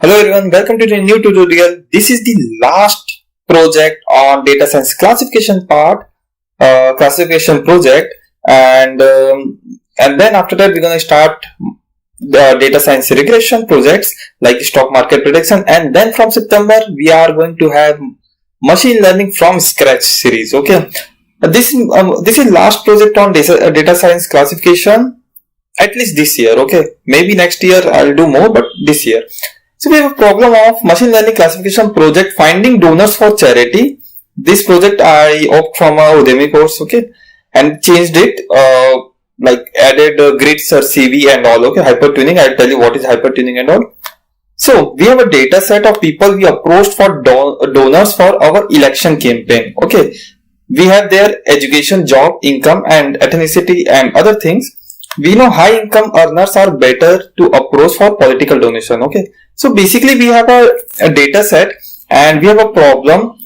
Hello everyone, welcome to the new tutorial. This is the last project on data science classification classification project, and then after that we're going to start the data science regression projects like stock market prediction, and then from September we are going to have machine learning from scratch series. Okay, this is last project on data science classification, at least this year. Okay, maybe next year I'll do more, but this year. So we have a problem of machine learning classification project finding donors for charity. This project I opt from a Udemy course, okay, and changed it, like added grid search CV and all, okay, hypertuning. I'll tell you what is hypertuning and all. So we have a data set of people we approached for donors for our election campaign, okay. We have their education, job, income and ethnicity and other things. We know high income earners are better to approach for political donation, okay. So basically we have a data set and we have a problem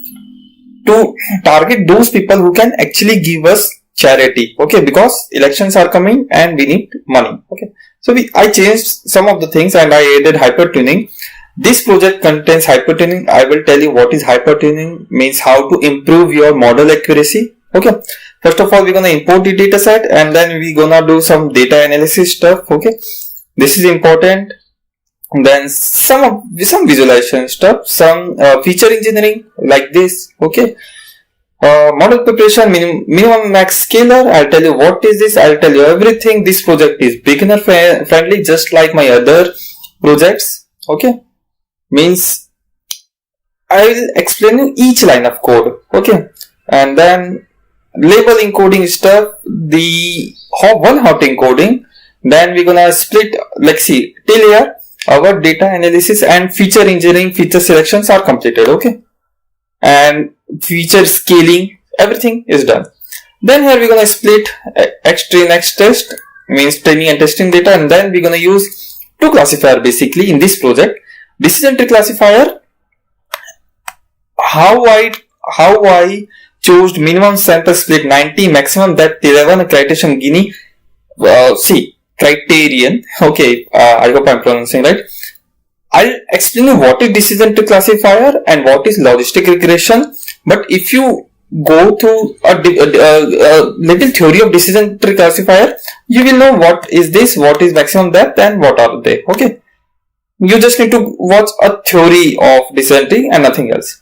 to target those people who can actually give us charity, okay, because elections are coming and we need money, okay. So I changed some of the things and I added hypertuning. This project contains hypertuning. I will tell you what is hypertuning, means how to improve your model accuracy, okay. First of all, we're gonna import the data set and then we're gonna do some data analysis stuff, okay. This is important. Then some visualization stuff, some feature engineering like this, okay. Model preparation, minimum max scalar. I'll tell you what is this. I'll tell you everything. This project is beginner friendly, just like my other projects, okay. Means I will explain you each line of code, okay. And then label encoding stuff, the one hot encoding. Then we're gonna split, like see, till here our data analysis and feature engineering, feature selections are completed, okay. And feature scaling, everything is done. Then here we're gonna split xtrain, xtest, means training and testing data, and then we're gonna use two classifier basically in this project. Decision tree classifier, how I chose minimum sample split 90, maximum that 11 criterion Guinea. Criterion, okay, I hope I'm pronouncing right. I'll explain you what is decision tree classifier and what is logistic regression. But if you go to a little theory of decision tree classifier, you will know what is this, what is maximum depth and what are they, okay. You just need to watch a theory of decision tree and nothing else.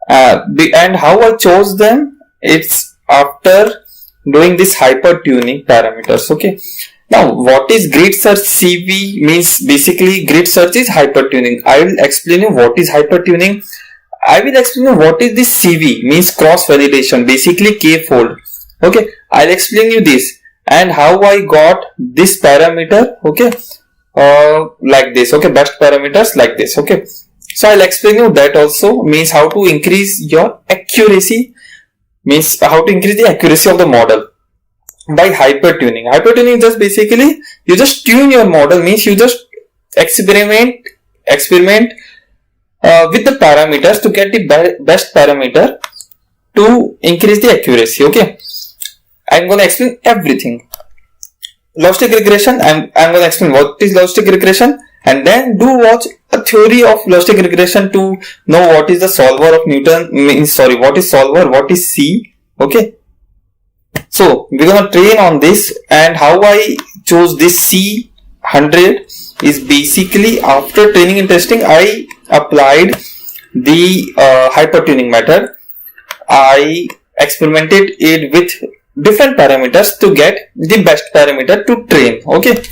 And how I chose them, it's after doing this hypertuning parameters, okay. Now what is grid search CV, means basically grid search is hypertuning. I will explain you what is hypertuning. I will explain you what is this CV, means cross validation, basically k-fold, okay. I'll explain you this and how I got this parameter, okay, like this, okay, best parameters like this, okay. So I'll explain you that also, means how to increase your accuracy, means how to increase the accuracy of the model by hypertuning. Hypertuning just basically you just tune your model, means you just experiment with the parameters to get the best parameter to increase the accuracy, okay. I'm going to explain everything. Logistic regression, I'm going to explain what is logistic regression, and then do watch a theory of logistic regression to know what is the solver of Newton, what is solver, what is C, okay. So we're gonna train on this, and how I chose this C100 is basically after training and testing I applied the hypertuning method. I experimented it with different parameters to get the best parameter to train, okay.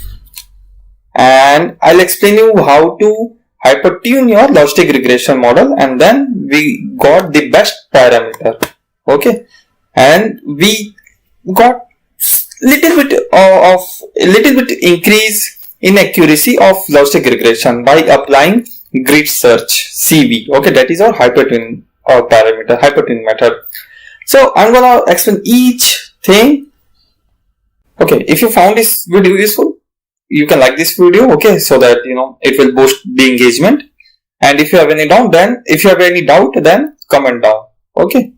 And I'll explain you how to hypertune your logistic regression model, and then we got the best parameter, okay. And we got little bit increase in accuracy of logistic regression by applying grid search CV, okay. That is our hypertuning parameter, hypertuning method. So I'm gonna explain each thing, okay. If you found this video useful, you can like this video, okay, so that it will boost the engagement. And if you have any doubt, then comment down, okay.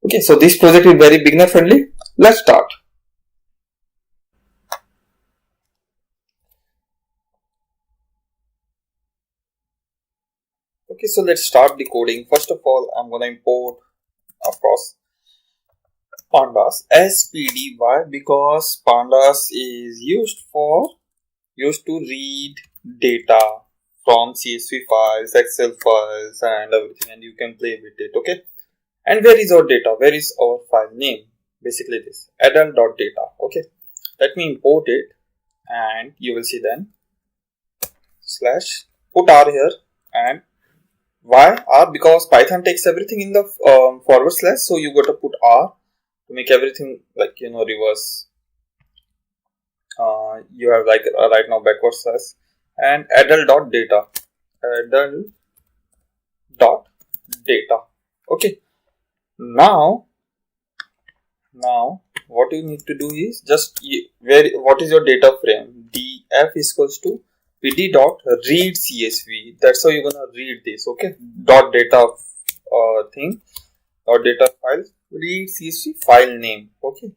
Okay, so this project is very beginner friendly. Let's start. Okay, so let's start the coding. First of all, I'm gonna import, of course, pandas spd. Why? Because pandas is used to read data from CSV files, Excel files, and everything, and you can play with it. Okay, and where is our data? Where is our file name? Basically this adult.data. Okay, let me import it, and you will see then slash put r here. And why r? Because Python takes everything in the forward slash, so you got to put r to make everything like reverse. You have like right now backward slash and adult.data. Adult.data. Okay. Now what you need to do is just what is your data frame? df is equals to pd dot read csv. That's how you're gonna read this. Okay, dot data thing or data file, read csv file name. Okay,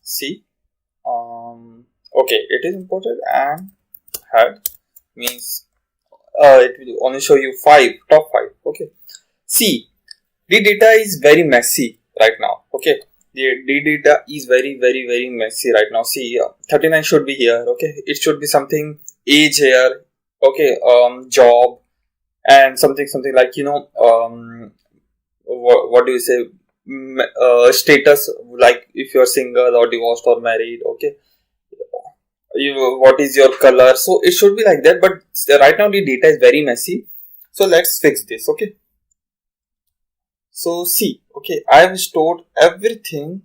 see, okay, it is imported and had means it will only show you top 5. Okay, see, the data is very messy right now. Okay, the data is very messy right now. See, 39 should be here. Okay, it should be something age here. Okay, job and something like what do you say, status, like if you're single or divorced or married. Okay, what is your color? So it should be like that, but right now the data is very messy. So let's fix this. Okay, so see, okay, I have stored everything.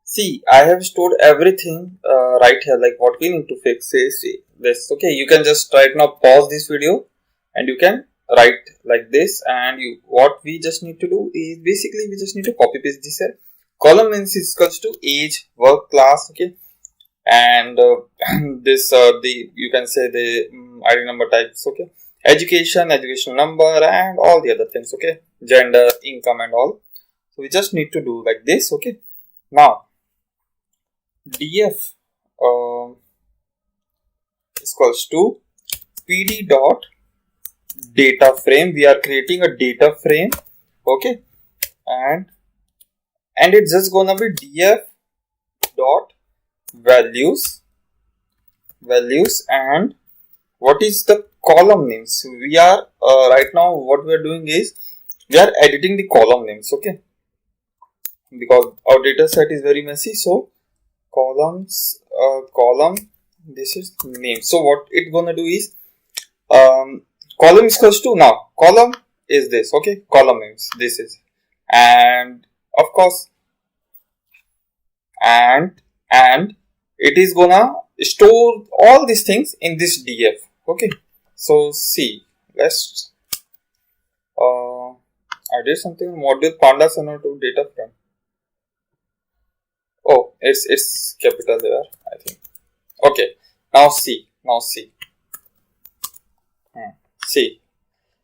See, I have stored everything right here. Like what we need to fix is this. Okay, you can just right now pause this video and you can write like this. And what we just need to do is basically we just need to copy paste this here. Column names is equals to age, work, class. Okay, and this you can say the ID number types. Okay, education number, and all the other things. Okay, gender, income, and all. So we just need to do like this. Okay, now df is equals to pd dot data frame. We are creating a data frame. Okay, and it's just gonna be df dot values, and what is the column names? We are right now what we are doing is we are editing the column names. Okay, because our data set is very messy. So column this is name. So what it's gonna do is column is equals to, now column is this. Okay, column names this is, and of course and it is gonna store all these things in this df. Okay, so see, let's I did something module pandas and to data frame. Oh, it's capital there, I think. Okay, now see, see,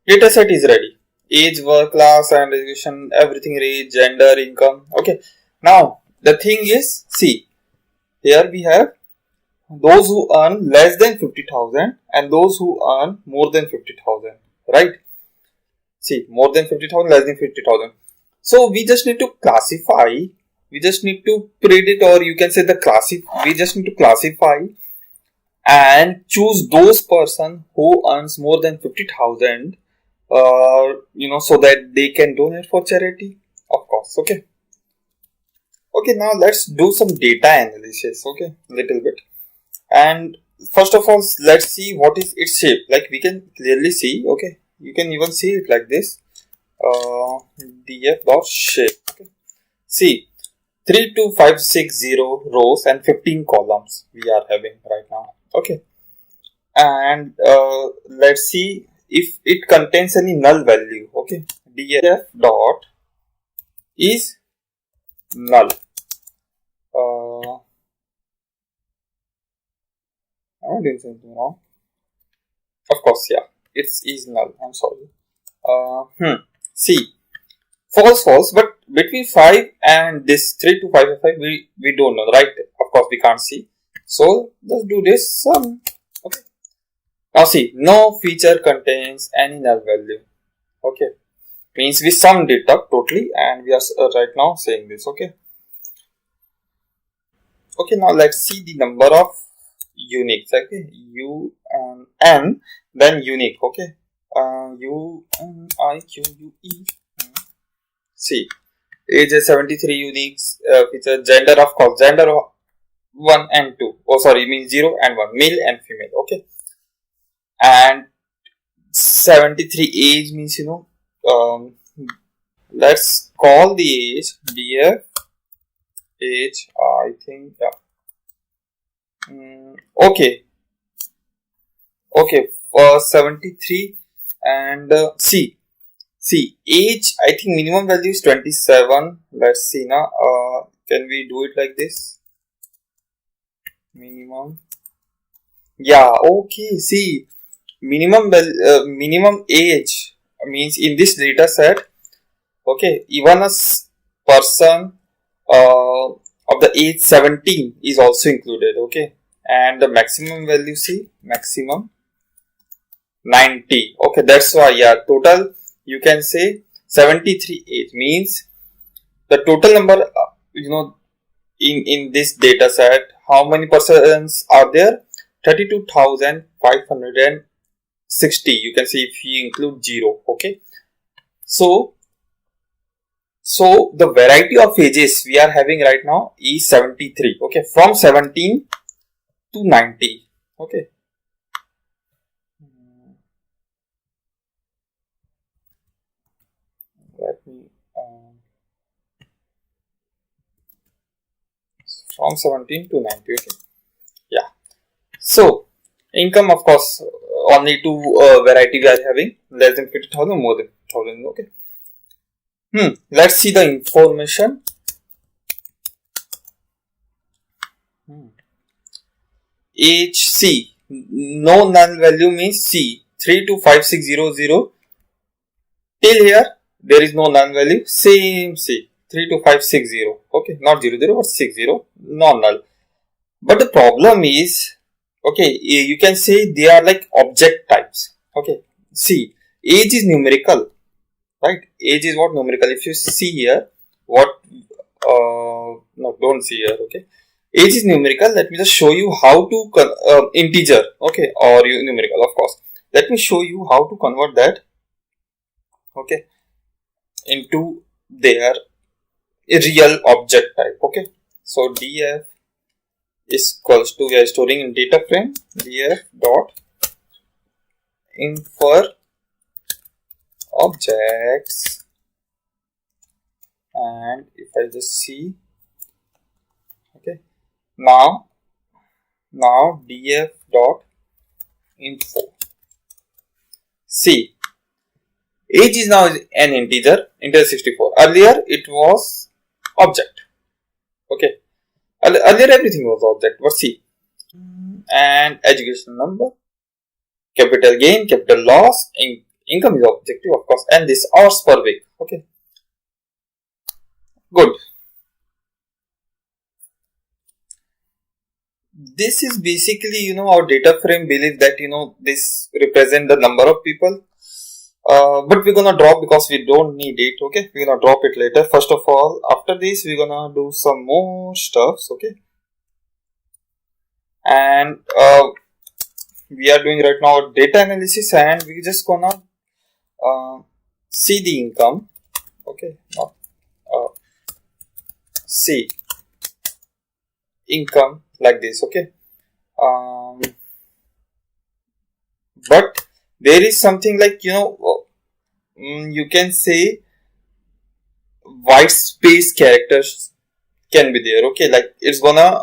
data set is ready. Age, work, class, and education, everything read, gender, income. Okay, now the thing is, see, here we have those who earn less than 50,000 and those who earn more than 50,000, right? See, more than 50,000, less than 50,000. So we just need to classify. We just need to predict, or you can say we just need to classify and choose those person who earns more than 50,000, so that they can donate for charity, of course. Okay. Okay, now let's do some data analysis. Okay, little bit. And first of all, let's see what is its shape. Like we can clearly see. Okay, you can even see it like this. Df dot shape. Okay. See, 32560 rows and 15 columns we are having right now. Okay, and let's see if it contains any null value. Okay, df dot is null. Am I doing something wrong? Of course, yeah, it is null. I'm sorry. See, false, but between 5 and this 3 to 5 we don't know, right? Of course we can't see, so let's do this. Okay, Now see, no feature contains any null value. Okay, means we summed it up totally, and we are right now saying this. Okay. Okay, now let's see the number of uniques. Okay, U N, then unique. Okay, U N I Q U E. See, age is 73 uniques. Feature gender, of course, gender 1 and 2. Oh, sorry, means 0 and 1, male and female. Okay, and 73 age means let's call the age DF age. I think yeah. Okay. Okay, for 73 and see age, I think minimum value is 27. Let's see now. Can we do it like this? Minimum. Yeah, okay. See, minimum age means in this data set. Okay, even a person of the age 17 is also included. Okay, and the maximum value, see, maximum 90. Okay, that's why, yeah, total you can say 73 age means the total number, in this data set, how many persons are there? 32,560. You can see if you include 0. Okay, so the variety of ages we are having right now is 73. Okay, from 17 to 90. Okay. Let me from 17 to 90. Okay, yeah. So income, of course, only two variety we are having, less than 50,000, more than 50,000. Okay. Let's see the information. Age, C, no null value means C, 325600. Till here there is no null value, same C, 32560. Okay, not 00 but 60, non null. But the problem is, okay, you can say they are like object types. Okay, see, age is numerical, right? Age is what? Numerical. If you see here, what? No, don't see here. Okay, age is numerical. Let me just show you how to integer. Okay, or numerical, of course. Let me show you how to convert that. Okay, into their real object type. Okay, so df is equals to, we are storing in data frame, df dot infer objects, and if I just see, okay, now df dot info. See, age is now an integer 64. Earlier it was object. Okay, earlier everything was object. But see, and education number, capital gain, capital loss, income is objective, of course, and this hours per week. Okay, good. This is basically, our data frame believe that, this represent the number of people. But we're gonna drop because we don't need it. Okay, we're gonna drop it later. First of all, after this, we're gonna do some more stuffs. Okay, and we are doing right now data analysis, and we just gonna see the income. Okay, not see income like this. Okay, but there is something like, you can say white space characters can be there. Okay, like it's gonna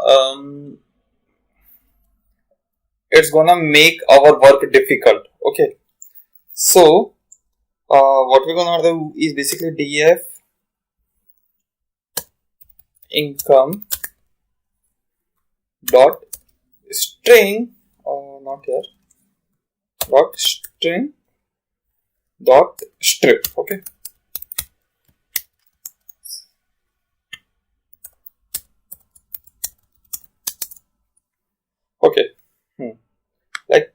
make our work difficult. Okay, so what we're gonna do is basically df income dot string, not here, dot string dot strip. Okay, okay, like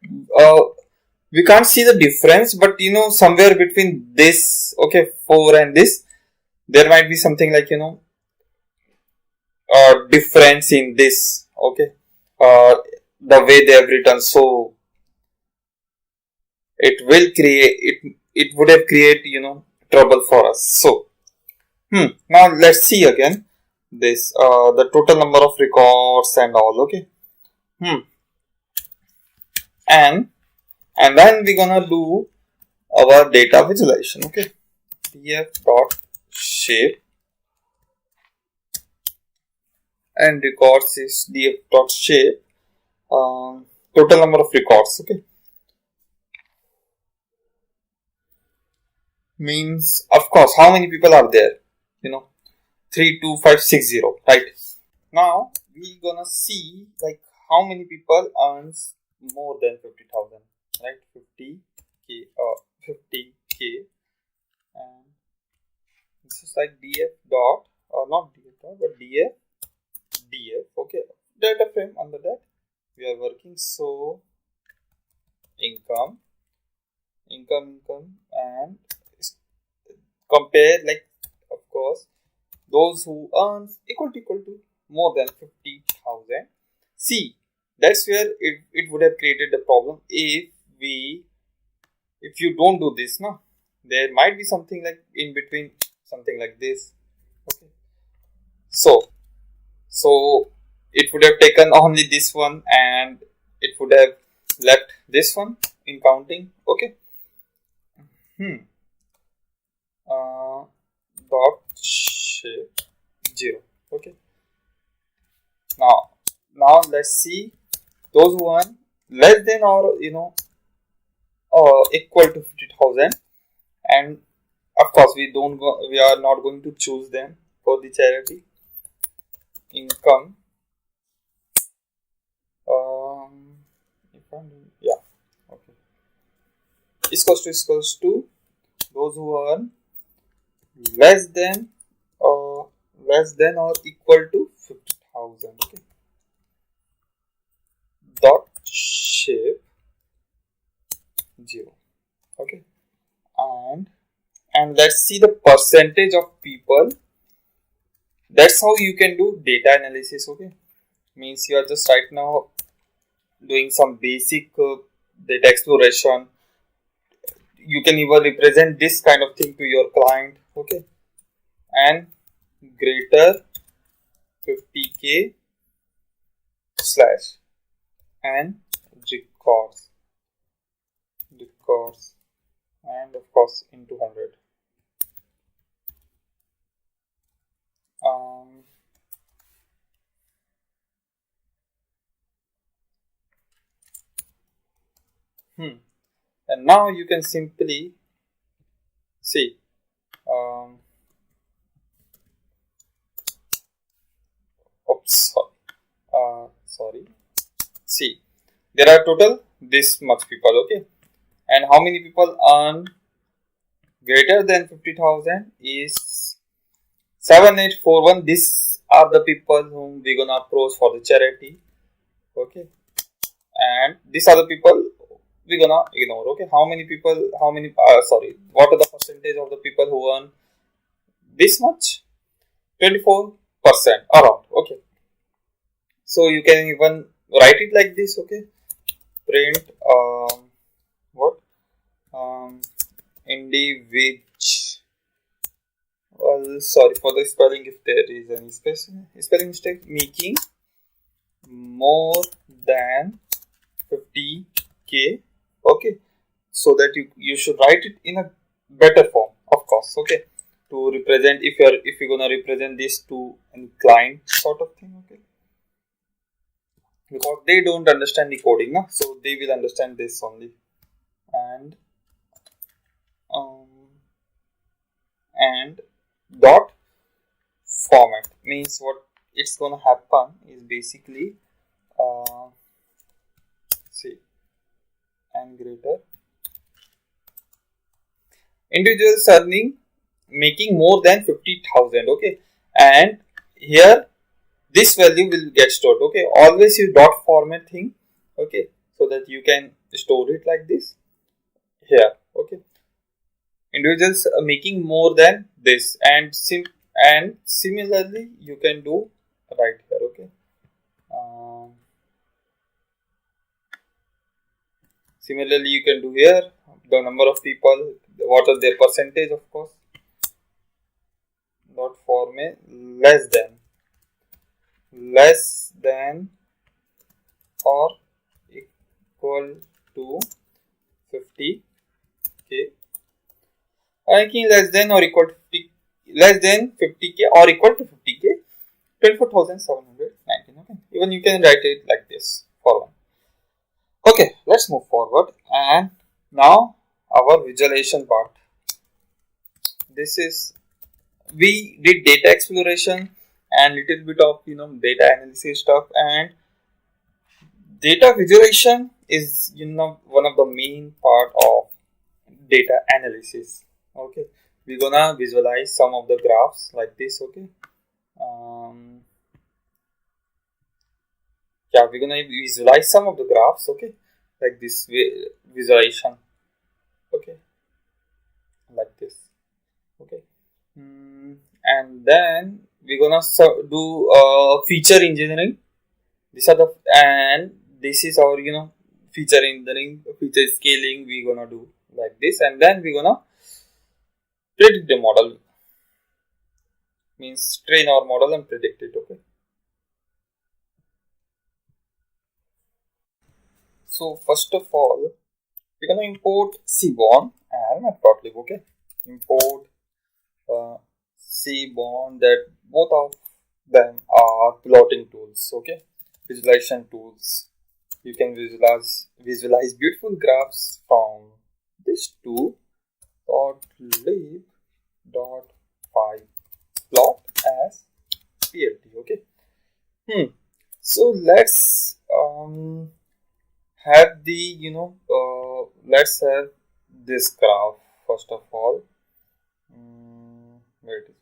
we can't see the difference, but you know, somewhere between this, okay, 4 and this, there might be something like, you know, difference in this, okay, the way they have written. So it will create, it would have created, you know, trouble for us. So, now let's see again this, the total number of records and all, okay. And then we're gonna do our data visualization, okay. df dot shape and records is df dot shape, total number of records, okay. Means, of course, how many people are there, you know, 32560, right? Now we gonna see like how many people earns more than 50,000, right? 50k, 50k, and this is like df dot, not df dot, but df, okay, data frame. Under that we are working. So income, and compare, like, of course, those who earns equal to more than 50,000. See, that's where it would have created the problem if you don't do this. Now there might be something like in between, something like this, okay. So it would have taken only this one and it would have left this one in counting, okay. Dot shape 0, okay. Now let's see those who earn less than or, you know, equal to 50,000, and of course we are not going to choose them for the charity. Income, yeah, okay, equals to those who earn less than or equal to 50,000, okay. Dot shape 0, okay. And let's see the percentage of people. That's how you can do data analysis, okay. Means you are just right now doing some basic data exploration. You can even represent this kind of thing to your client, okay. And greater 50k slash and records, and of course into 100. And now you can simply see, sorry, see, there are total this much people, okay, and how many people earn greater than 50,000 is 7841. These are the people whom we're gonna approach for the charity, okay, and these are the people we're gonna ignore, okay. What are the percentage of the people who earn this much? 24% around, okay. So you can even write it like this, okay. Print sorry for the spelling if there is any spelling mistake, making more than 50k, okay. So that you should write it in a better form, of course, okay, to represent if you're gonna represent this to any client sort of thing, okay, because they don't understand the coding, na? So they will understand this only. And dot format means what it's gonna happen is basically see, and greater individuals earning making more than 50,000, okay, and here this value will get stored, okay. Always use dot format thing, okay, so that you can store it like this. here. Okay, individuals making more than this, and similarly you can do right here. Okay, similarly you can do here the number of people, what are their percentage, of course, not for me, less than or equal to 50k. Ranking less than or equal to 50, less than 50k or equal to 50k, 24,719. Okay, even you can write it like this for one. Okay, let's move forward, and now our visualization part. This is, we did data exploration and little bit of data analysis stuff, and data visualization is one of the main part of data analysis. Okay, we're gonna visualize some of the graphs like this. Okay, yeah, we're gonna visualize some of the graphs. Okay, like this visualization. Okay, like this. Okay, and then we're gonna do feature engineering. These are the, and this is our feature engineering, feature scaling. We're gonna do like this, and then we're gonna predict the model, means train our model and predict it. Okay, so first of all we're gonna import Seaborn and matplotlib. Okay, import Seaborn, that both of them are plotting tools. Okay, visualization tools. You can visualize beautiful graphs from this tool, lib dot py plot as plt. Okay, so let's have the let's have this graph first of all. Where it is.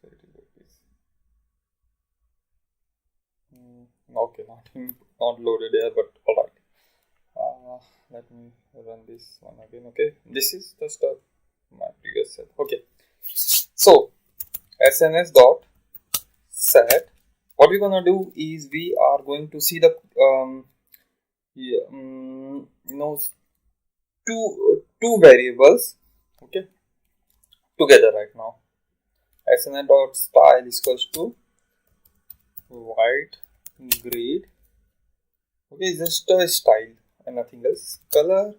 Okay, not loaded here, but alright. Let me run this one again. Okay, this is just my previous set. Okay, so SNS dot set. What we're gonna do is we are going to see the two variables. Okay, together right now. SNS dot style is equals to white grid. Okay, just a style and nothing else. Color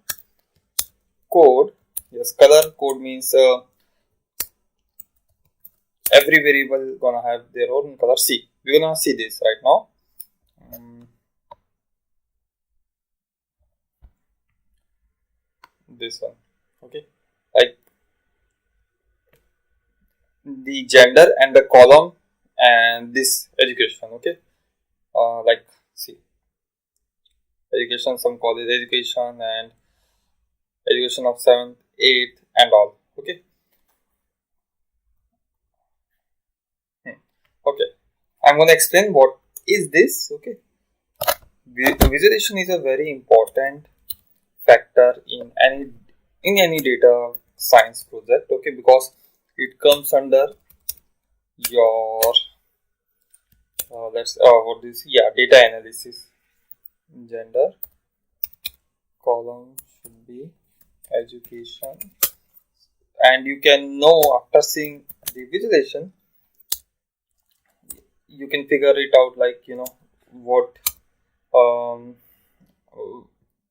code. Yes, color code means every variable gonna have their own color. See, we're gonna see this right now. This one. Okay, like the gender and the column and this education. Okay, like see, education, some college education and education of 7th, 8th and all. Okay, okay, I'm going to explain what is this. Okay, visualization is a very important factor in any data science project. Okay, because it comes under your what is, yeah, data analysis. Gender column should be education, and you can know after seeing the visualization, you can figure it out, like what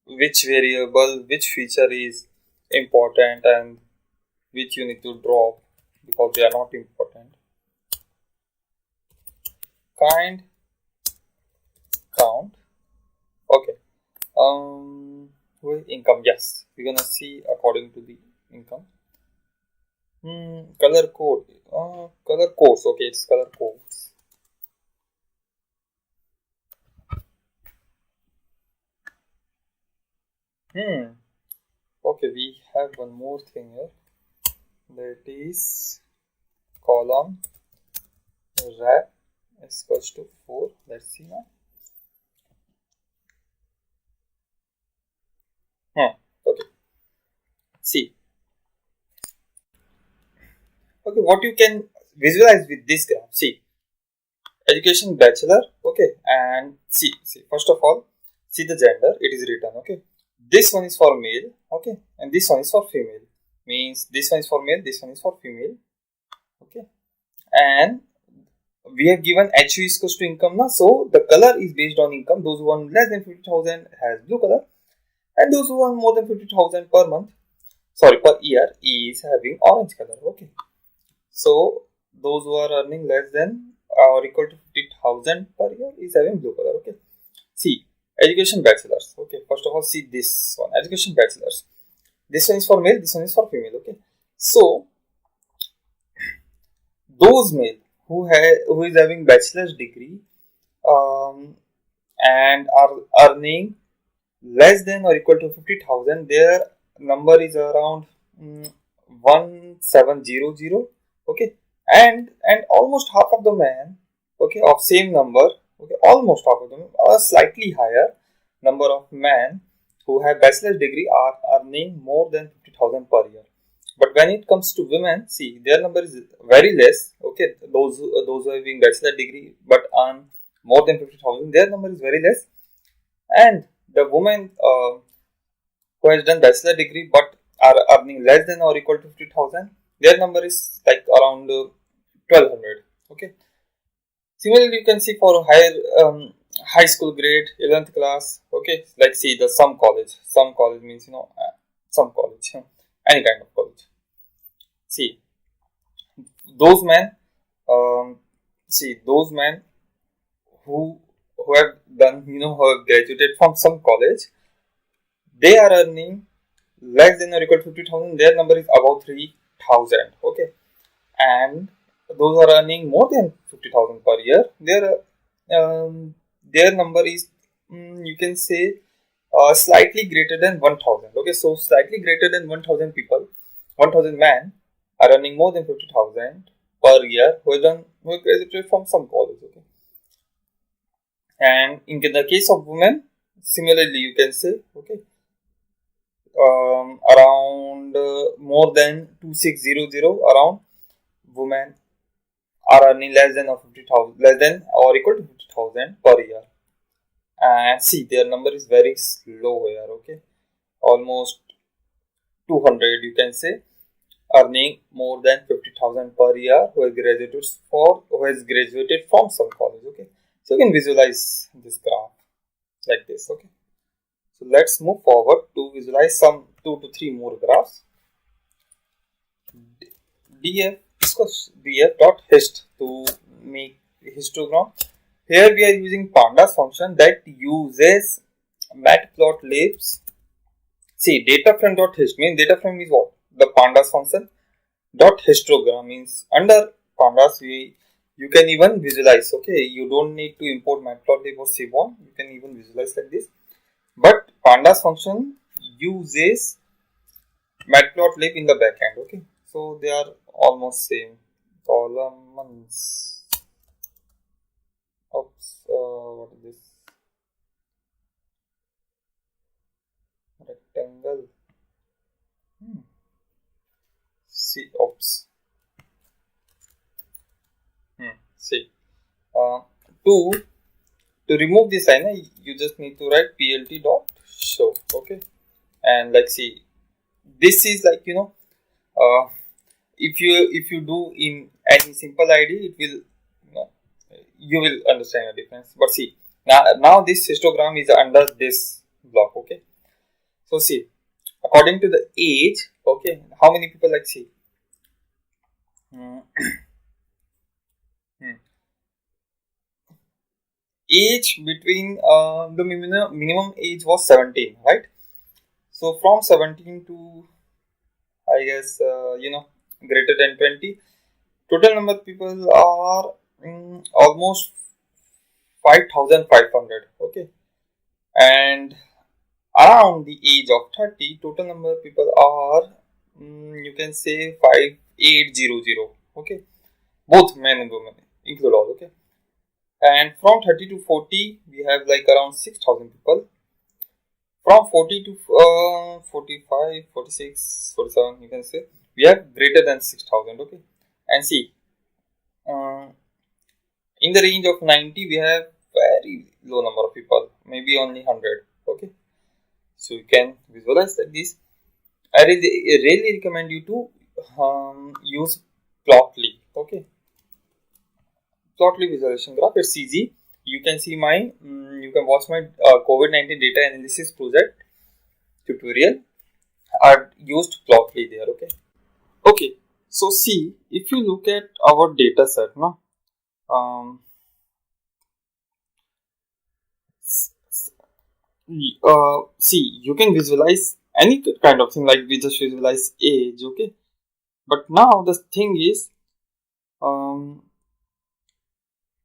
which variable, which feature is important and which you need to drop because they are not important. Kind, count. Okay, income, yes, we're gonna see according to the income. Color code, color codes. Okay, it's color codes. Okay, we have one more thing here, that is column wrap is equals to 4. Let's see now. Okay, see, Okay, what you can visualize with this graph, see, education bachelor, okay, and see first of all, see the gender, it is written, okay, this one is for male, okay, and this one is for female, means this one is for male, this one is for female, okay, and we have given HU is equals to income now, so the color is based on income. Those who earn less than 50,000 has blue color, and those who earn more than 50,000 per month, sorry, per year, is having orange color, okay. So those who are earning less than or equal to 50,000 per year is having blue color, okay. See, education bachelors, okay, first of all, see this one, education bachelors, this one is for male, this one is for female, okay. So those male who is having bachelor's degree and are earning less than or equal to 50,000, their number is around 1700, okay, and almost half of the men, okay, of same number, okay, almost half of them, a slightly higher number of men who have bachelor's degree are earning more than 50,000 per year. But when it comes to women, see, their number is very less, okay, those who are having bachelor degree but earn more than 50,000, their number is very less, and the women who has done bachelor degree but are earning less than or equal to 50,000, their number is like around 1200, okay. Similarly, you can see for higher high school grade, 11th class, okay, like see the some college means, some college, any kind of college. See, those men, those men who have done, who have graduated from some college, they are earning less than or equal to 50,000, their number is above 3,000, okay, and those are earning more than 50,000 per year, their number is, you can say, slightly greater than 1,000, okay. So slightly greater than 1,000 people, 1,000 men are earning more than 50,000 per year who have graduated from some college, okay. And in the case of women, similarly, you can say, okay, around more than 2,600, around women are earning less than or 50,000, less than or equal to 50,000 per year, and see their number is very low here, okay, almost 200, you can say, earning more than 50,000 per year who has graduated from some college, okay. So you can visualize this graph like this, okay. So let's move forward to visualize some 2 to 3 more graphs. df.hist to make histogram. Here we are using pandas function that uses matplotlib's. See, dataframe.hist means dataframe is what? The pandas function. Histogram means under pandas you can even visualize, okay. You don't need to import matplotlib or Seaborn, you can even visualize like this. But pandas function uses matplotlib in the backend, okay. So they are almost same. Columns. Oops, what is this? Rectangle. See, oops. See, to remove this line, you just need to write plt.show, okay. And like see, this is like, if you do in any simple ID, it will, you will understand the difference. But see, now this histogram is under this block, okay. So see, according to the age, okay, how many people, like see, age between the minimum age was 17, right? So from 17 to, I guess, greater than 20, total number of people are almost 5,500, okay. And around the age of 30, total number of people are, you can say, 5,800, okay. Both men and women include all, okay. And from 30 to 40, we have like around 6,000 people. From 40 to 45, 46, 47, you can say, we have greater than 6,000, okay. and see, uh, in the range of 90 we have very low number of people, maybe only 100. Okay, so you can visualize like this. I really recommend you to use Plotly. Okay, Plotly visualization graph. It's easy. You can see my, you can watch my COVID-19 data analysis project tutorial. I've used Plotly there. Okay. Okay. So see, if you look at our data set, no, um, see, you can visualize any kind of thing, like we just visualize age. Okay, but now the thing is, um,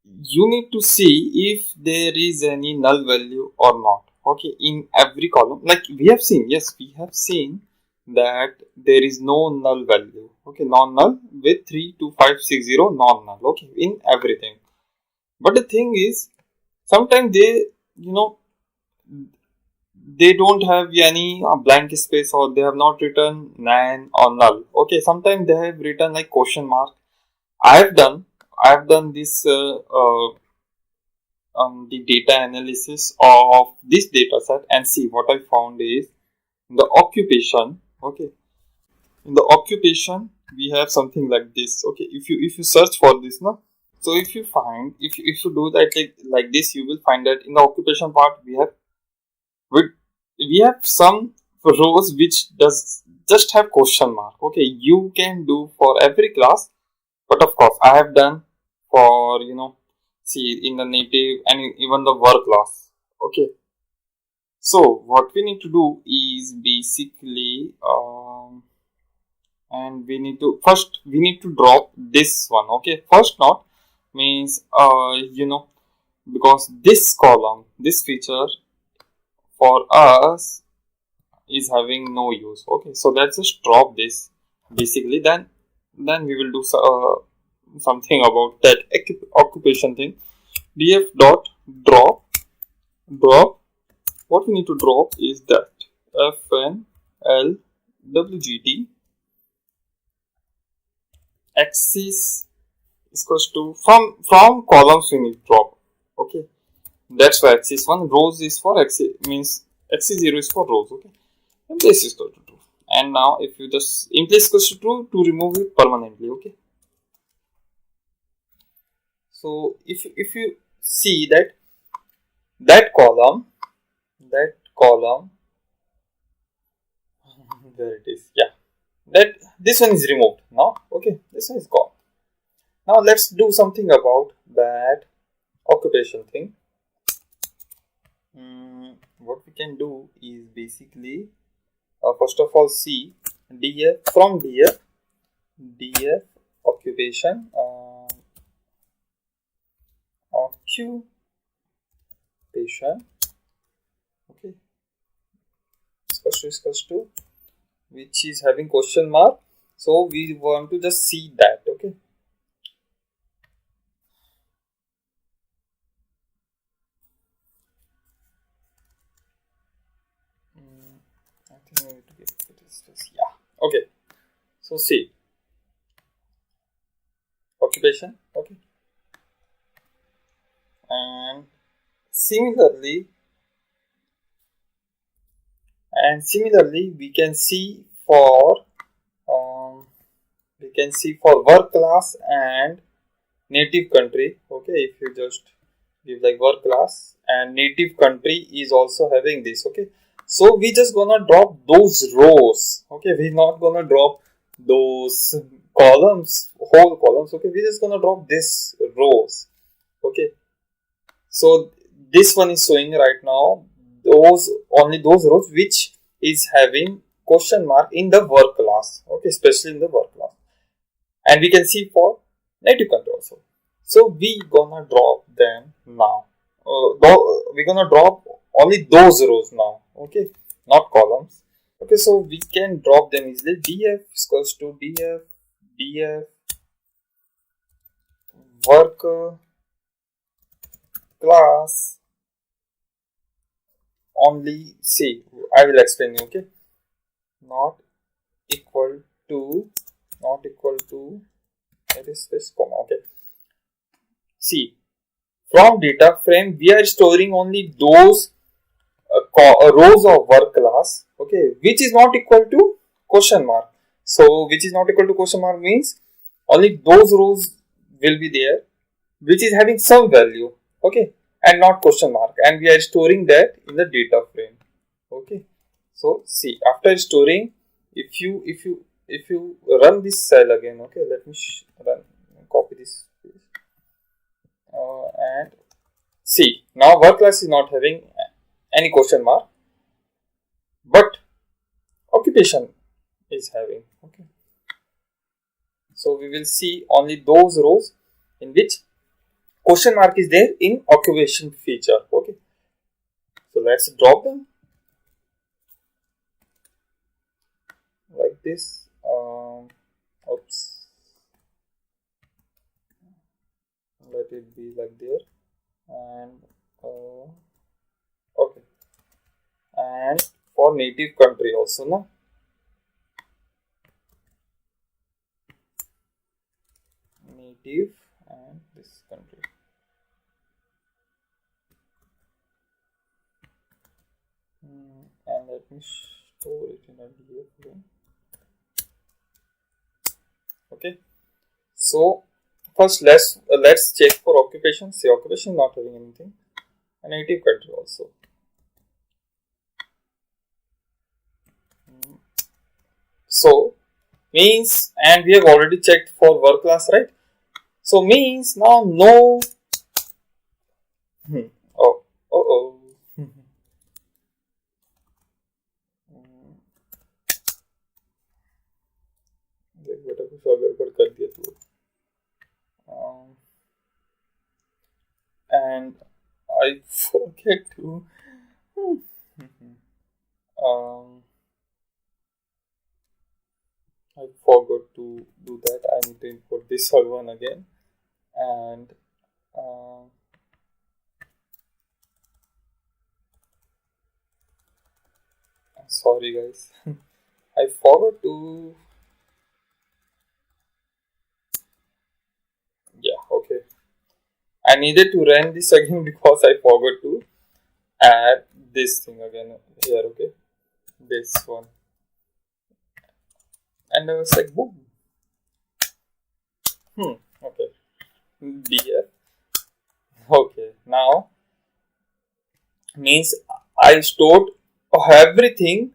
you need to see if there is any null value or not. Okay, in every column, like we have seen, yes, we have seen that there is no null value. Okay, non-null with 32560 non-null. Okay, in everything. But the thing is, sometimes they, you know, they don't have any blank space, or they have not written nan or null. Okay, sometimes they have written like question mark. I've done this the data analysis of this data set, and see what I found is the occupation. Okay, in the occupation we have something like this. Okay, if you search for this, no, so if you do that like this, you will find that in the occupation part we have some rows which does just have question mark. Okay, you can do for every class, but of course I have done for, see, in the native and even the work class. Okay, so what we need to do is basically, and we need to drop this one. Okay, first not means, because this feature for us is having no use. Okay, so let's just drop this basically. Then we will do something about that occupation thing. Df dot drop. What we need to drop is that fnlwgt axis is equals to, from columns we need drop. Okay, that's for axis 1. Rows is for axis, means axis 0 is for rows. Okay, and this is equal to 2. And now if you just in place equals to 2 to remove it permanently. Okay, so if you see that column where it is, yeah, that this one is removed now. Okay, this one is gone. Now let's do something about that occupation thing. What we can do is basically, first of all, see df occupation okay, equals to which is having question mark, so we want to just see that. Okay, I think I need to get this. Yeah, okay, so see occupation. Okay, and similarly we can see for work class and native country. Okay, if you just give like work class, and native country is also having this. Okay, so we just gonna drop those rows. Okay, we're not gonna drop those whole columns. Okay, we're just gonna drop this rows. Okay, so this one is showing right now only those rows which is having question mark in the work class. Okay, especially in the work class, and we can see for native country also. So we gonna drop them now. We're gonna drop only those rows now. Okay, not columns. Okay, so we can drop them easily. df equals to df work class only. See, I will explain you. Okay, not equal to It is this comma. Okay. See, from data frame we are storing only those rows of work class, okay, which is not equal to question mark. So which is not equal to question mark means only those rows will be there which is having some value, okay, and not question mark, and we are storing that in the data frame. Okay, so see, after storing, if you run this cell again, okay, let me run, copy this and see, now work class is not having any question mark, but occupation is having. Okay, so we will see only those rows in which question mark is there in occupation feature. Okay, so let's drop them like this. Oops, let it be like there, and okay, and for native country also, no, native and this country. And let me store it in a DF frame. Okay, so first let's check for occupation. See, occupation not having anything, and native country also. So means, and we have already checked for work class, right? So means now no. Oh. And I forget to I forgot to do that. I need to import this other one again, and sorry guys, I forgot to. Yeah, okay. I needed to run this again because I forgot to add this thing again here. Okay, this one, and I was like, boom. Okay, DF. Okay, now means I stored everything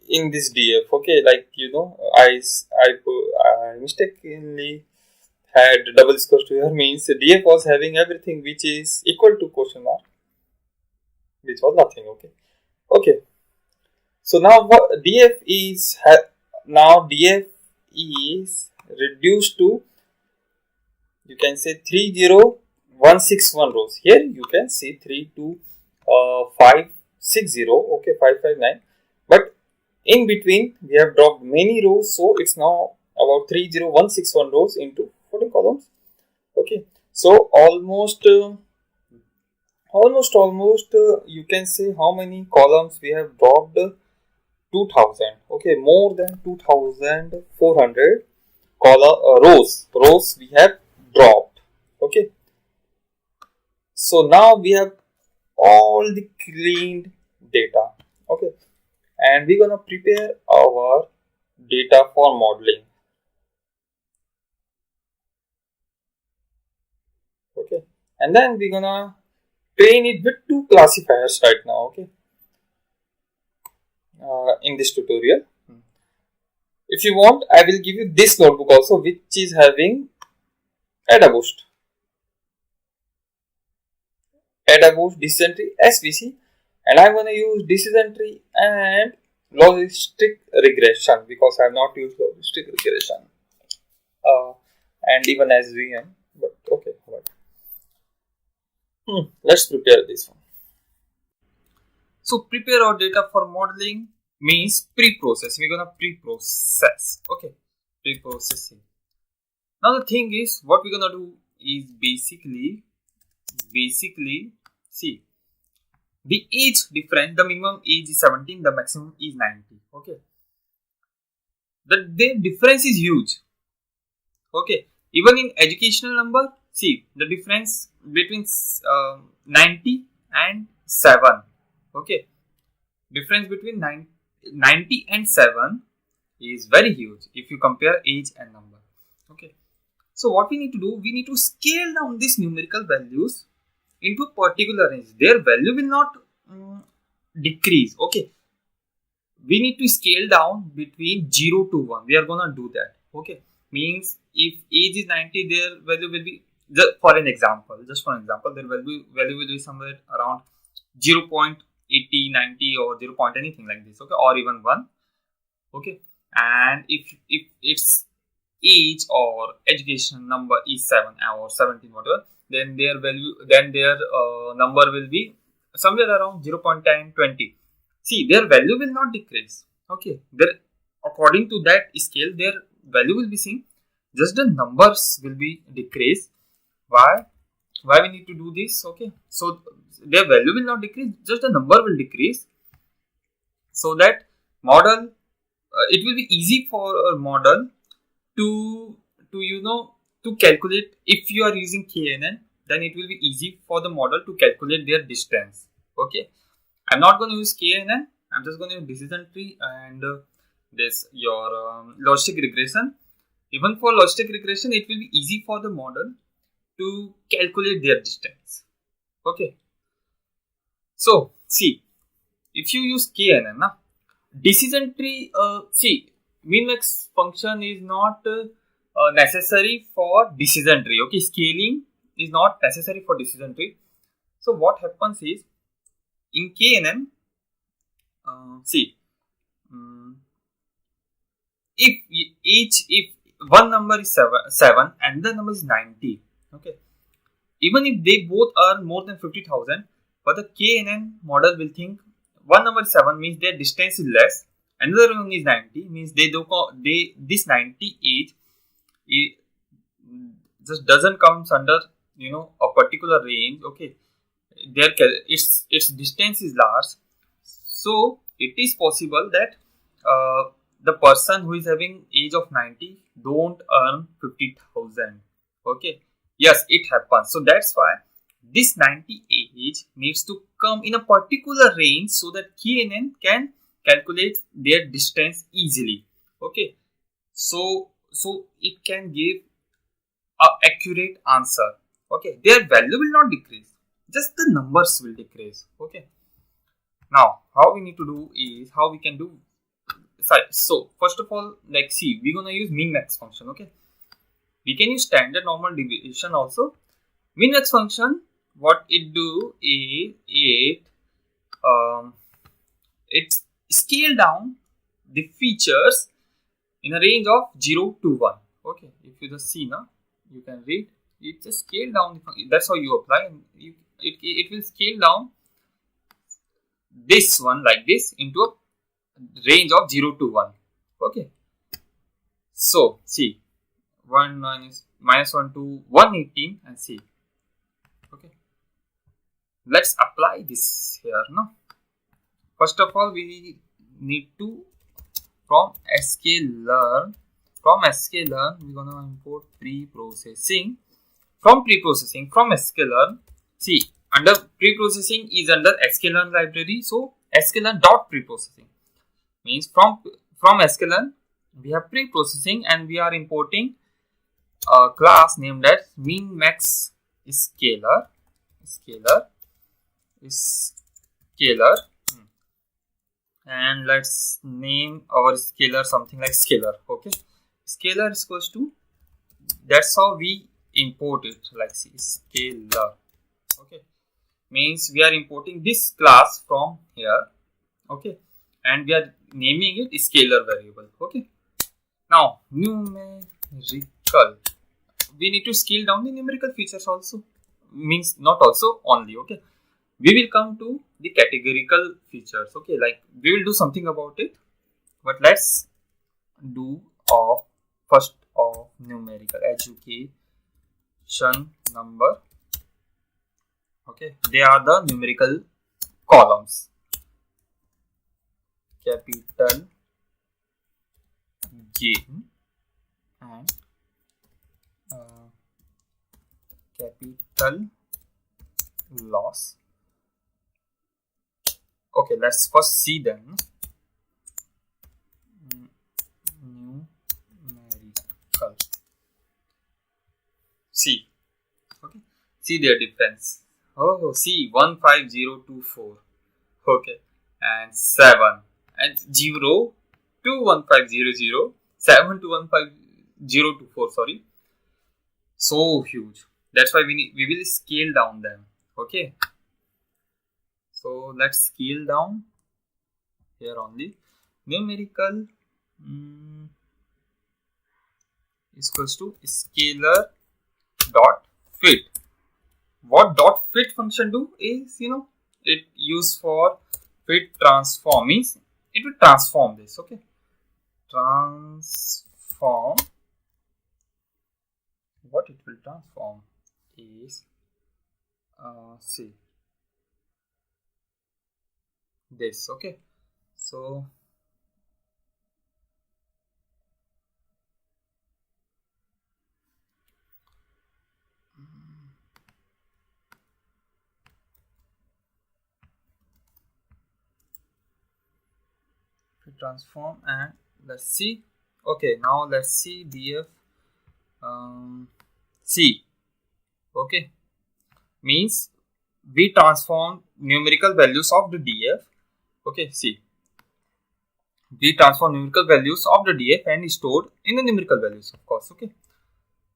in this DF. Okay, like I mistakenly had double square to here, means DF was having everything which is equal to question mark, which was nothing. Okay. So now what DF is DF is reduced to, you can say, 30161 rows. Here you can see 32560. Okay, 559. But in between we have dropped many rows, so it's now about 30161 rows into 40 columns. Okay, so almost you can say how many columns we have dropped. 2000. Okay, more than 2400 rows we have dropped. Okay, so now we have all the cleaned data. Okay, and we're gonna prepare our data for modeling. Okay, and then we're gonna train it with two classifiers right now. Okay, in this tutorial, if you want, I will give you this notebook also, which is having AdaBoost, decision tree, SVC, and I'm going to use decision tree and logistic regression because I have not used logistic regression and even SVM. But okay, right. Let's prepare this one. So prepare our data for modeling means pre-process. We're gonna pre-process. Okay, pre-processing. Now the thing is, what we're gonna do is basically see the age difference. The minimum age is 17, the maximum is 90. Okay, the difference is huge. Okay, even in educational number, see the difference between 90 and 7. Okay, difference between 90 and 7 is very huge if you compare age and number. Okay, so what we need to do, we need to scale down these numerical values into a particular range. Their value will not decrease. Okay, we need to scale down between 0 to 1. We are gonna do that. Okay, means if age is 90, their value will be, just for an example, their value will be somewhere around 0.80, 90 or 0. Anything like this. Okay, or even 1. Okay, and if its age or education number is 7 or 17, whatever, then their number will be somewhere around 0.10, 20. See, their value will not decrease. Okay, according to that scale, their value will be same, just the numbers will be decreased. Why we need to do this? Okay, so their value will not decrease, just the number will decrease, so that model, it will be easy for a model to calculate. If you are using KNN, then it will be easy for the model to calculate their distance. Okay, I'm not going to use KNN, I'm just going to use decision tree and this your logistic regression. Even for logistic regression, it will be easy for the model to calculate their distance. Okay, so see, if you use KNN, decision tree, see, min max function is not necessary for decision tree. Okay, scaling is not necessary for decision tree. So what happens is, in KNN, see, if one number is 7 and the number is 90, okay, even if they both earn more than 50,000, but the KNN model will think one number is 7 means their distance is less, another one is 90 means this 90 age, it just doesn't comes under a particular range. Okay, its distance is large, so it is possible that the person who is having age of 90 don't earn 50,000. Okay, yes, it happens. So that's why this 90 age needs to come in a particular range so that KNN can calculate their distance easily. Okay, so it can give a accurate answer. Okay, their value will not decrease, just the numbers will decrease. Okay, now how we need to do is, how we can do. So first of all, like, see, we're gonna use min max function. Okay, we can use standard normal deviation also. Min max function, what it do is it scale down the features in a range of 0 to 1. Okay, if you just see now, you can read, it just scale down. That's how you apply, and it will scale down this one like this into a range of 0 to 1. Okay, so see, 1 minus 1 to 118, and see. Okay, let's apply this here now. First of all, we need to, from sklearn, we're gonna import pre-processing. From sklearn, see, under pre-processing is under sklearn library. So sklearn dot pre-processing means from sklearn we have pre-processing, and we are importing a class named as min max scalar, and let's name our scalar something like scalar. Okay, scalar is equals to, that's how we import it, like, see, scalar. Okay, means we are importing this class from here. Okay, and we are naming it scalar variable. Okay, now numerical, we need to scale down the numerical features also, means not also only. Okay, we will come to the categorical features. Okay, like, we will do something about it, but let's do first of numerical education number. Okay, they are the numerical columns, capital J and numerical loss. Okay, let's first see them. Numerical. See. Okay. See their difference. Oh, see 15024. Okay. And 7. And 0 to 1500. 7 to 15024. Sorry. So huge. That's why we will scale down them. Okay. So let's scale down here only. Numerical is equals to scalar dot fit. What dot fit function do is, it used for fit transform, means it will transform this. Okay, transform. What it will transform is see this. Okay, so transform, and let's see. Okay, now let's see df c. Okay, means we transform numerical values of the df. Okay, see, we transform numerical values of the df and stored in the numerical values, of course. Okay,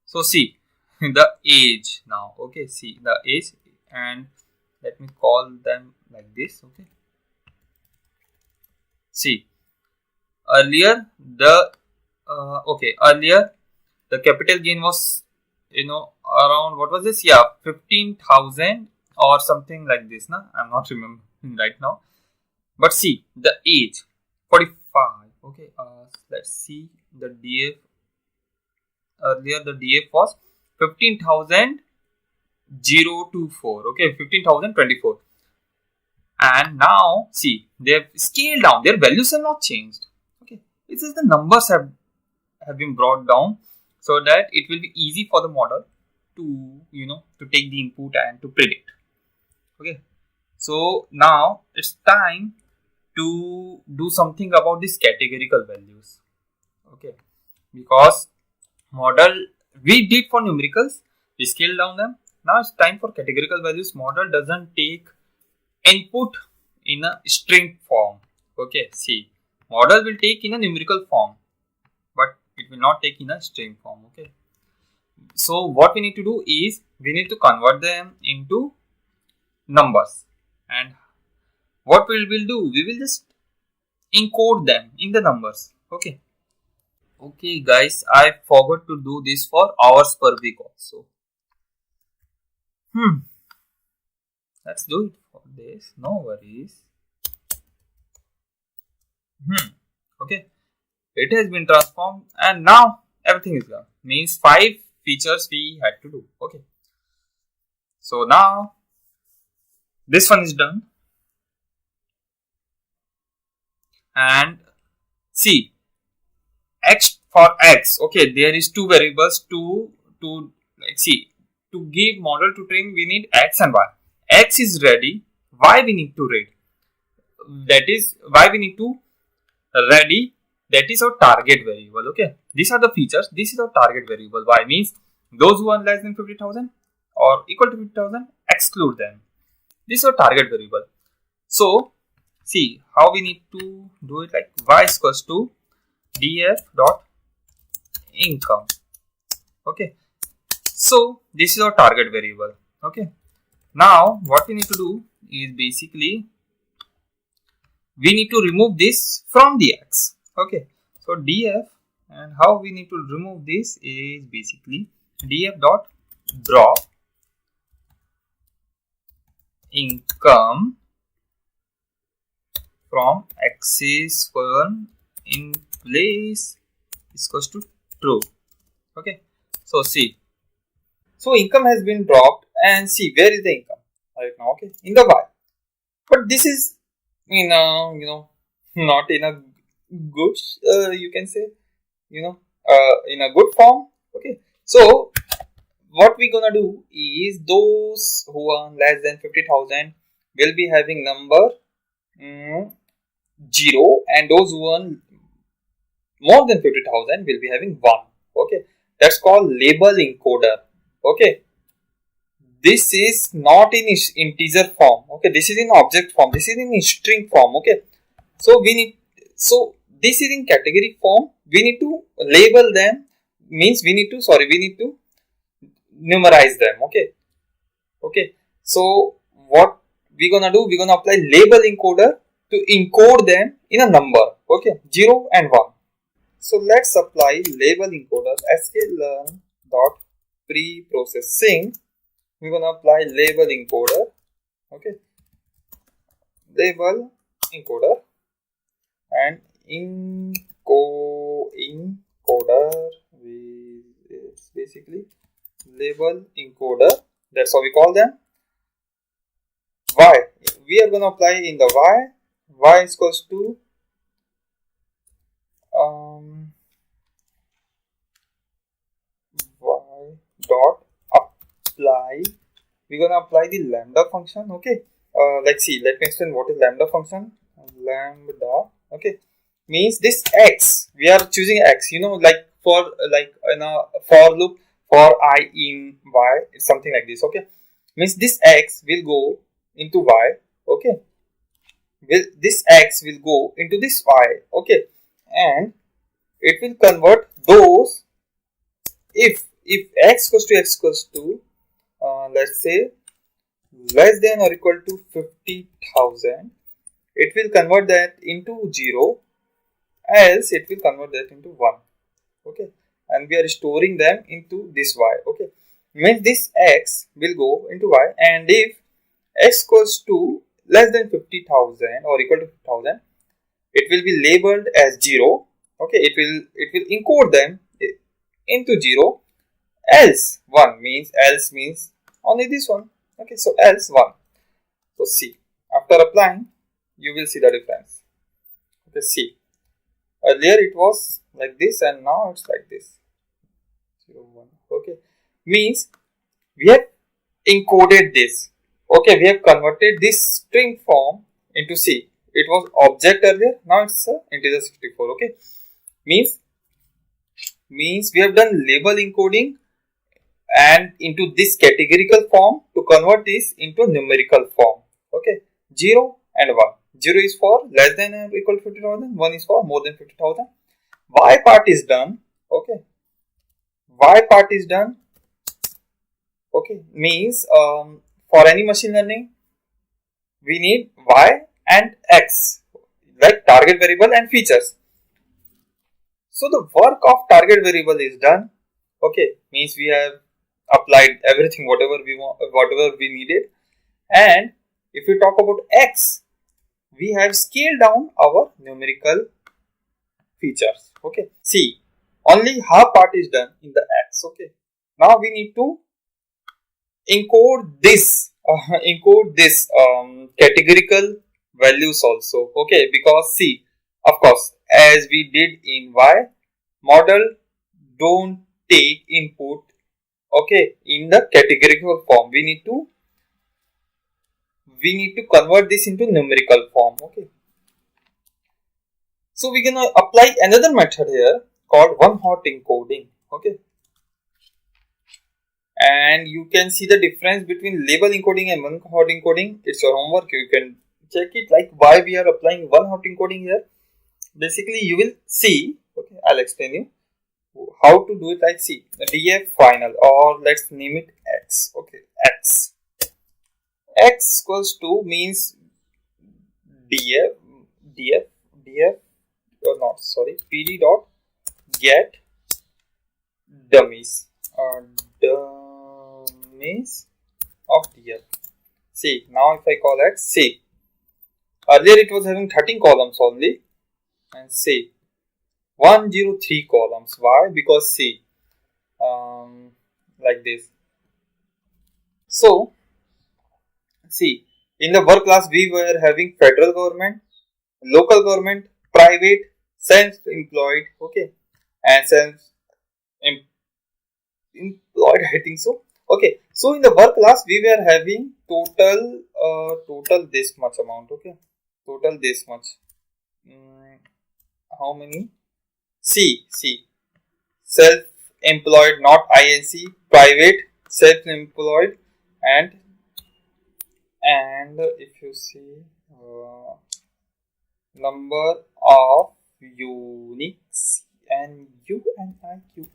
so see the age now. Okay, see the age, and let me call them like this. Okay, see, earlier the earlier the capital gain was around, what was this, 15,000 or something like this. I'm not remembering right now, but see the age 45. Okay, let's see the df. Earlier the df was 15,024. Okay, 15,024. And now see, they have scaled down. Their values have not changed. Okay, this is the numbers have been brought down so that it will be easy for the model to to take the input and to predict. Okay, so now it's time to do something about these categorical values. Okay, because model we did for numericals, we scaled down them. Now it's time for categorical values. Model doesn't take input in a string form. Okay, see, model will take in a numerical form, but it will not take in a string form. Okay, so what we need to do is we need to convert them into numbers, and what we will do, we will just encode them in the numbers. Okay, guys, I forgot to do this for hours per week also. Let's do it for this. No worries. Okay, it has been transformed, and now everything is gone. Means 5 features we had to do. Okay, so now this one is done, and see, x for x. Okay, there is 2 variables to like, see, to give model to train, we need x and y. X is ready, y we need to read. That is why we need to ready. That is our target variable. Okay, these are the features. This is our target variable. Y means those who are less than 50,000 or equal to 50,000, exclude them. This is our target variable. So see how we need to do it, like y is equals to df dot income. Okay, so this is our target variable. Okay, now what we need to do is basically we need to remove this from the x. Okay, so df, and how we need to remove this is basically df dot drop income from axis 1 in place is equals to true. Okay, so see, so income has been dropped, and see, where is the income right now? Okay, in the y, but this is in a not in a good you can say in a good form. Okay, so what we gonna do is those who earn less than 50,000 will be having number 0, and those who earn more than 50,000 will be having 1. Okay, that's called label encoder. Okay, this is not in integer form. Okay, this is in object form. This is in string form. Okay, so this is in category form. We need to label them, means we need to numerize them. Okay, so what we gonna do, we gonna apply label encoder to encode them in a number. Okay, 0 and 1. So let's apply label encoder sklearn dot pre-processing. We're gonna apply label encoder. Okay, label encoder and encoder is basically label encoder. That's how we call them. Y, we are gonna apply in the y is equals to y dot apply. We're gonna apply the lambda function. Okay, let's see, let me explain what is lambda function. Lambda, okay, means this x, we are choosing x, you know, like for like in a for loop, for I in y, it's something like this. Okay, means this x will go into y. Okay, this x will go into this y. Okay, and it will convert those, if x equals to let's say less than or equal to 50,000, it will convert that into 0, else it will convert that into 1. Okay, and we are storing them into this y. Okay, means this x will go into y, and if x equals to less than 50,000 or equal to 50,000, it will be labeled as 0. Okay, it will encode them into 0, else 1 means only this one. Okay, so else 1. So see, after applying, you will see the difference. Okay, see, earlier it was like this and now it's like this. 0, 1. Okay, means we have encoded this. Okay, we have converted this string form into C. It was object earlier, now it's integer 64. Okay, means we have done label encoding and into this categorical form to convert this into numerical form. Okay, 0 and 1. 0 is for less than or equal to 50,000, 1 is for more than 50,000. Y part is done. Okay, Y part is done. Okay, means for any machine learning, we need Y and X, like target variable and features. So the work of target variable is done. Okay, means we have applied everything, whatever we needed. And if we talk about X, we have scaled down our numerical features. Okay, see, only half part is done in the X. Okay, now we need to encode this categorical values also. Okay, because see, of course, as we did in Y, model don't take input, okay, in the categorical form. We need to convert this into numerical form. Okay, so we're gonna apply another method here called one hot encoding. Okay, and you can see the difference between label encoding and one hot encoding. It's your homework, you can check it, like why we are applying one hot encoding here. Basically you will see, okay, I'll explain you how to do it. Like see, df final, or let's name it x. Okay, x equals to means df or not, sorry, pd dot get dummies of df. See, now if I call x, see, earlier it was having 13 columns only, and see 103 columns. Why? Because see, like this. So see, in the work class we were having federal government, local government, private, self-employed, okay, and employed, I think so. Okay, so in the work class we were having total this much amount. Okay, total this much. How many? C self-employed, not INC, private, self-employed, and if you see number of uniques and UNIQE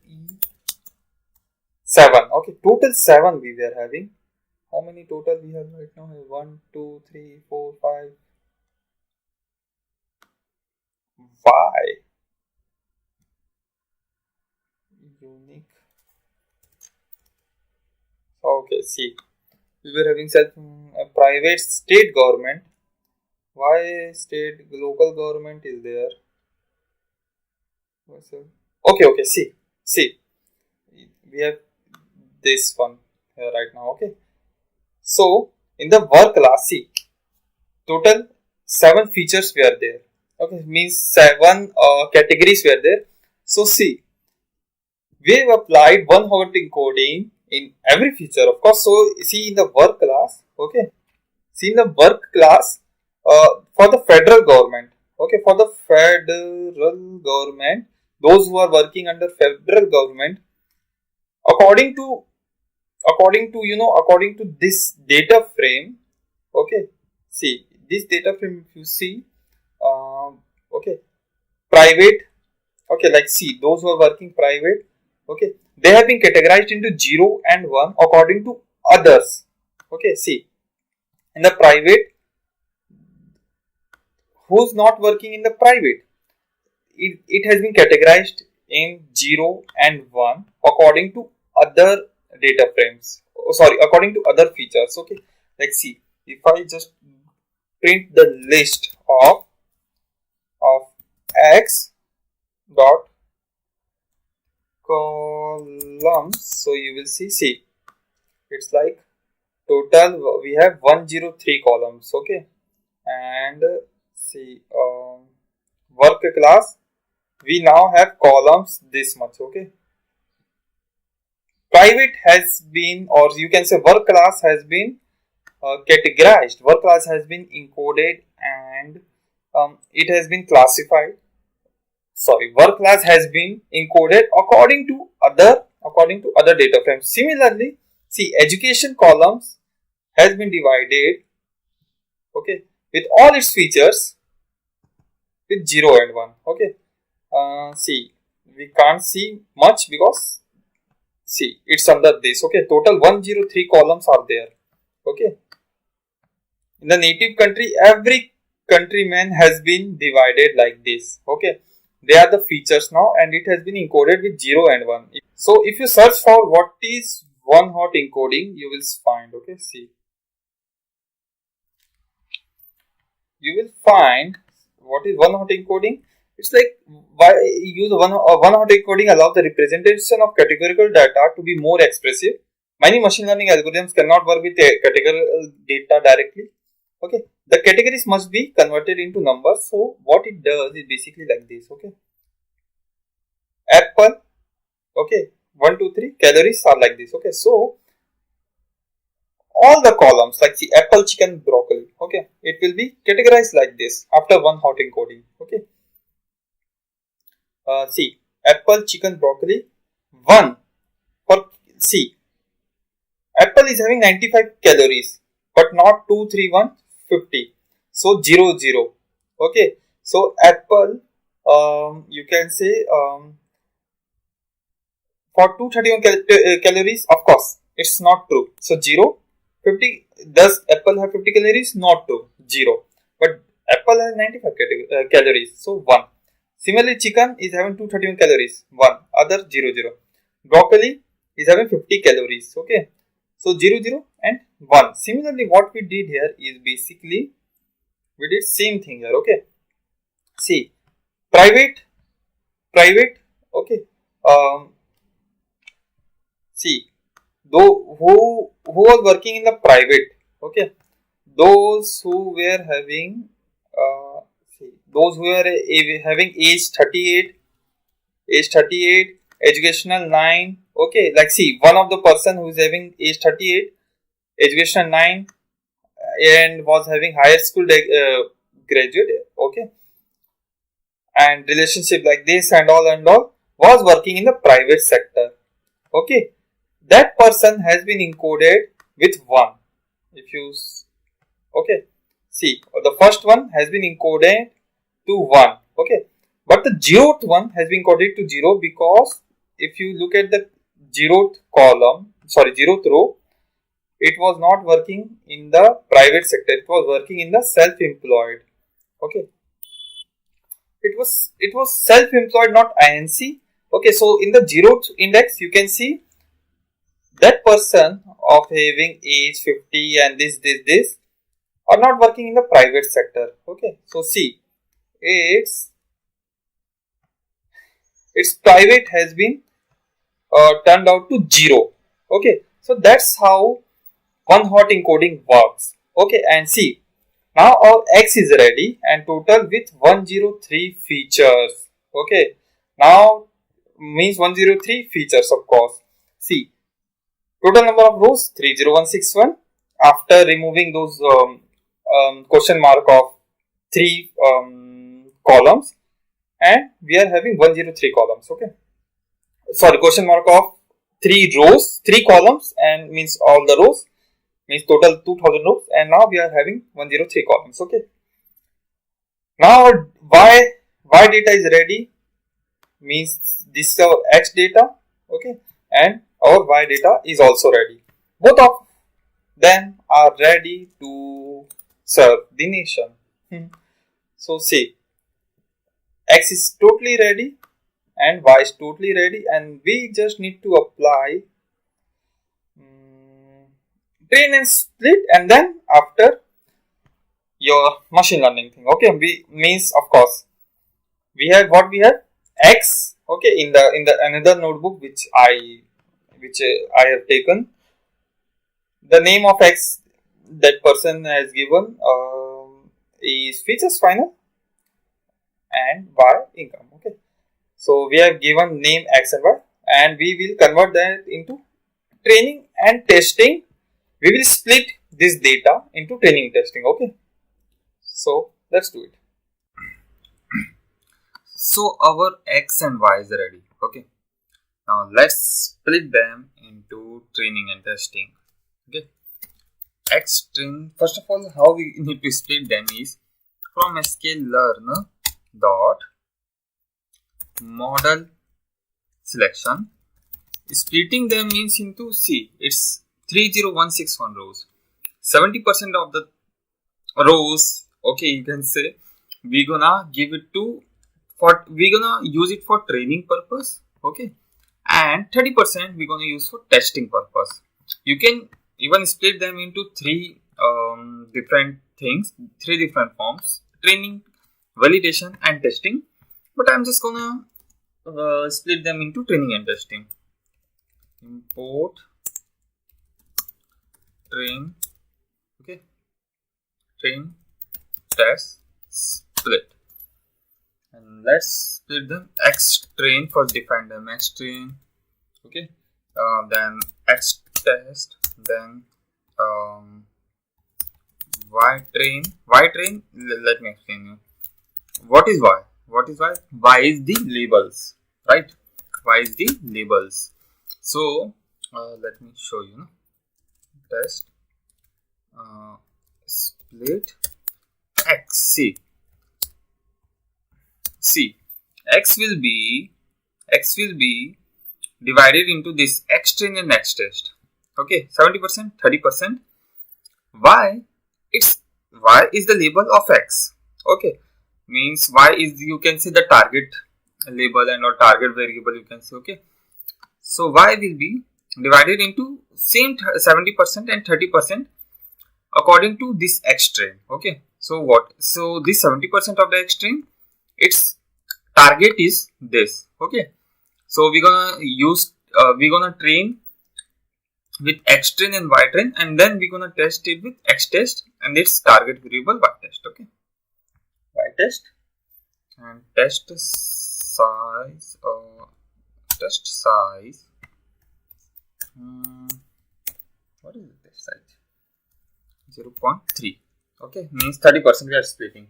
7. Okay, total 7 we were having. How many total we have right now? 1, 2, 3, 4, 5. Why? Unique. Okay, see, we were having private, state government. Why state, local government is there? Okay, see, we have this one here right now. Okay, so in the work class, see, total 7 features were there. Okay, means 7 categories were there. So see, we have applied one hot encoding in every feature, of course. So see in the work class, okay, see in the work class for the federal government, okay, for the federal government, those who are working under federal government, according to this data frame, okay, see this data frame, if you see, okay, private, okay, like see those who are working private, okay, they have been categorized into 0 and 1 according to others. Okay, see in the private, who's not working in the private, it has been categorized in 0 and 1 according to other data frames, according to other features. Okay, like see, if I just print the list of x dot columns, so you will see it's like total we have 103 columns. Okay, and see work class, we now have columns this much. Okay, private has been, or you can say work class has been categorized, work class has been encoded, and it has been classified. Work class has been encoded according to other data frames. Similarly, see, education columns has been divided, okay, with all its features with 0 and 1. Okay, see, we can't see much because see it's under this. Okay, total 103 columns are there. Okay, in the native country, every countryman has been divided like this. Okay, they are the features now, and it has been encoded with 0 and 1. So if you search for what is one hot encoding, you will find, okay, see, you will find what is one hot encoding. It's like, why use one hot encoding allows the representation of categorical data to be more expressive. Many machine learning algorithms cannot work with categorical data directly. Okay, the categories must be converted into numbers. So what it does is basically like this. Okay, apple, okay, 1, 2, 3 calories are like this. Okay, so all the columns, like see, apple, chicken, broccoli, okay, it will be categorized like this after one hot encoding. Okay, see, apple, chicken, broccoli, 1 for, see, apple is having 95 calories, but not 2, 3, 1, 50. So 0, 0. Okay, so apple, you can say for 231 calories, of course, it's not true. So 0, 50, does apple have 50 calories? Not true, 0. But apple has 95 calories, so 1. Similarly, chicken is having 231 calories, 1. Other 0, 0. Broccoli is having 50 calories, okay. So 0, 0 and 1. Similarly, what we did here is basically, we did same thing here, okay. See, private, okay. See, though who was working in the private, okay, those who were having those who were having age 38, educational 9, Okay, like see, one of the person who is having age 38, education 9, and was having higher school graduate, okay, and relationship like this and all was working in the private sector. Okay, that person has been encoded with 1. If you okay, see, the first one has been encoded to 1. Okay, but the 0th one has been encoded to 0 because if you look at the 0th column, sorry, 0th row, it was not working in the private sector, it was working in the self-employed. Okay, it was self-employed, not INC. Okay, so in the 0th index you can see that person of having age 50 and this are not working in the private sector. Okay, so see, its private has been turned out to 0. Okay, so that's how one hot encoding works. Okay, and see, now our X is ready and total with 103 features. Okay, now means 103 features, of course. See, total number of rows 30161 after removing those question mark of 3 columns, and we are having 103 columns. Okay, sorry, question mark of 3 rows, 3 columns, and means all the rows, means total 2000 rows, and now we are having 103 columns. Okay, now y data is ready, means this is our X data. Okay, and our Y data is also ready. Both of them are ready to serve the nation. So see, X is totally ready and Y is totally ready, and we just need to apply train and split, and then after your machine learning thing. Okay, we means, of course, we have what we have X. Okay, in the another notebook which I have taken, the name of X that person has given is features final and Y income. Okay, so we have given name X and Y, and we will convert that into training and testing. We will split this data into training testing. Okay, so let's do it. So our X and Y is ready. Okay, now let's split them into training and testing. Okay, X train, first of all, how we need to split them is from SKlearn dot model selection. Splitting them means into C, it's 30161 rows. 70% of the rows, okay, you can say we're gonna give it to we're gonna use it for training purpose. Okay, and 30% we're gonna use for testing purpose. You can even split them into 3 different things, 3 different forms: training, validation, and testing. But I'm just gonna split them into training and testing. Import train, okay, train, test, split, and let's split them. X train, first define them X train, okay, then X test, then Y train. Let me explain you what is Y. Y is the labels, right? Y is the labels. So let me show you. Test, split X. See, X will be divided into this X train and X test. Okay, 70%, 30%. Y is the label of X. Okay, means Y is, you can see, the target label and or target variable, you can say. Okay, so Y will be divided into same 70% and 30% according to this X train. Okay, so what? So this 70% of the X train, its target is this. Okay, so we're gonna train with X train and Y train, and then we're gonna test it with X test and its target variable Y test. Okay, Y test and test size what is this size? 0.3. Okay, means 30% we are splitting.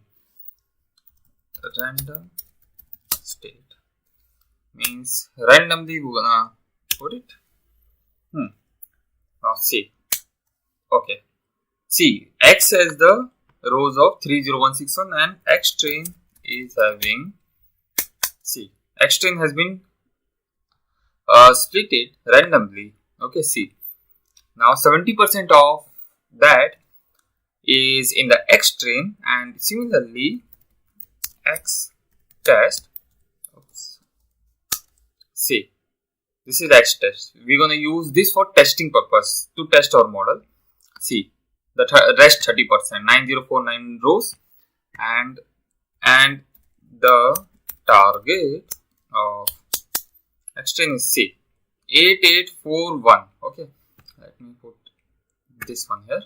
Random state means randomly we're gonna put it. Now see. Okay. See, X has the rows of 30161 and X train is having, see, X train has been split it randomly. Okay, see. Now 70% of that is in the X train, and similarly X test. Oops. See, this is X test. We're gonna use this for testing purpose to test our model. See, the rest 30%, 9049 rows, and the target of X train is C 8841. Okay, let me put this one here.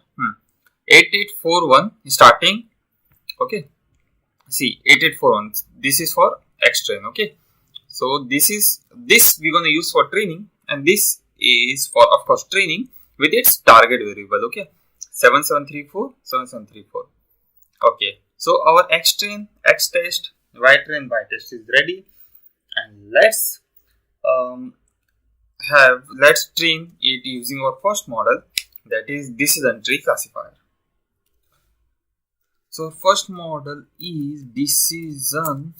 8841 starting. Okay, see 8841. This is for X train. Okay, so this we're gonna use for training, and this is for, of course, training with its target variable. Okay, 7734 7734. Okay, so our X train, X test, Y train, Y test is ready, and let's train it using our first model, that is decision tree classifier. So first model is decision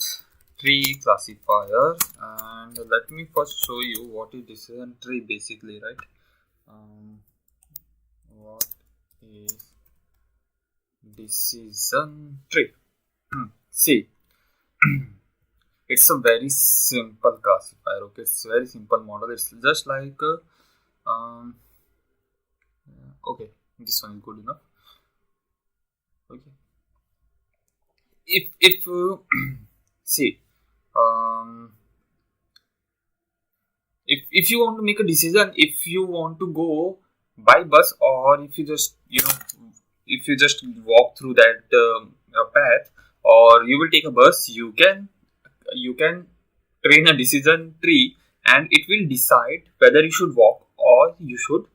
tree classifier, and let me first show you what is decision tree basically, right? What is decision tree? See, it's a very simple classifier. Okay, it's a very simple model. It's just like okay, this one is good enough. Okay, if see, if you want to make a decision, if you want to go by bus, or if you just walk through that path, or you will take a bus, you can train a decision tree, and it will decide whether you should walk or you should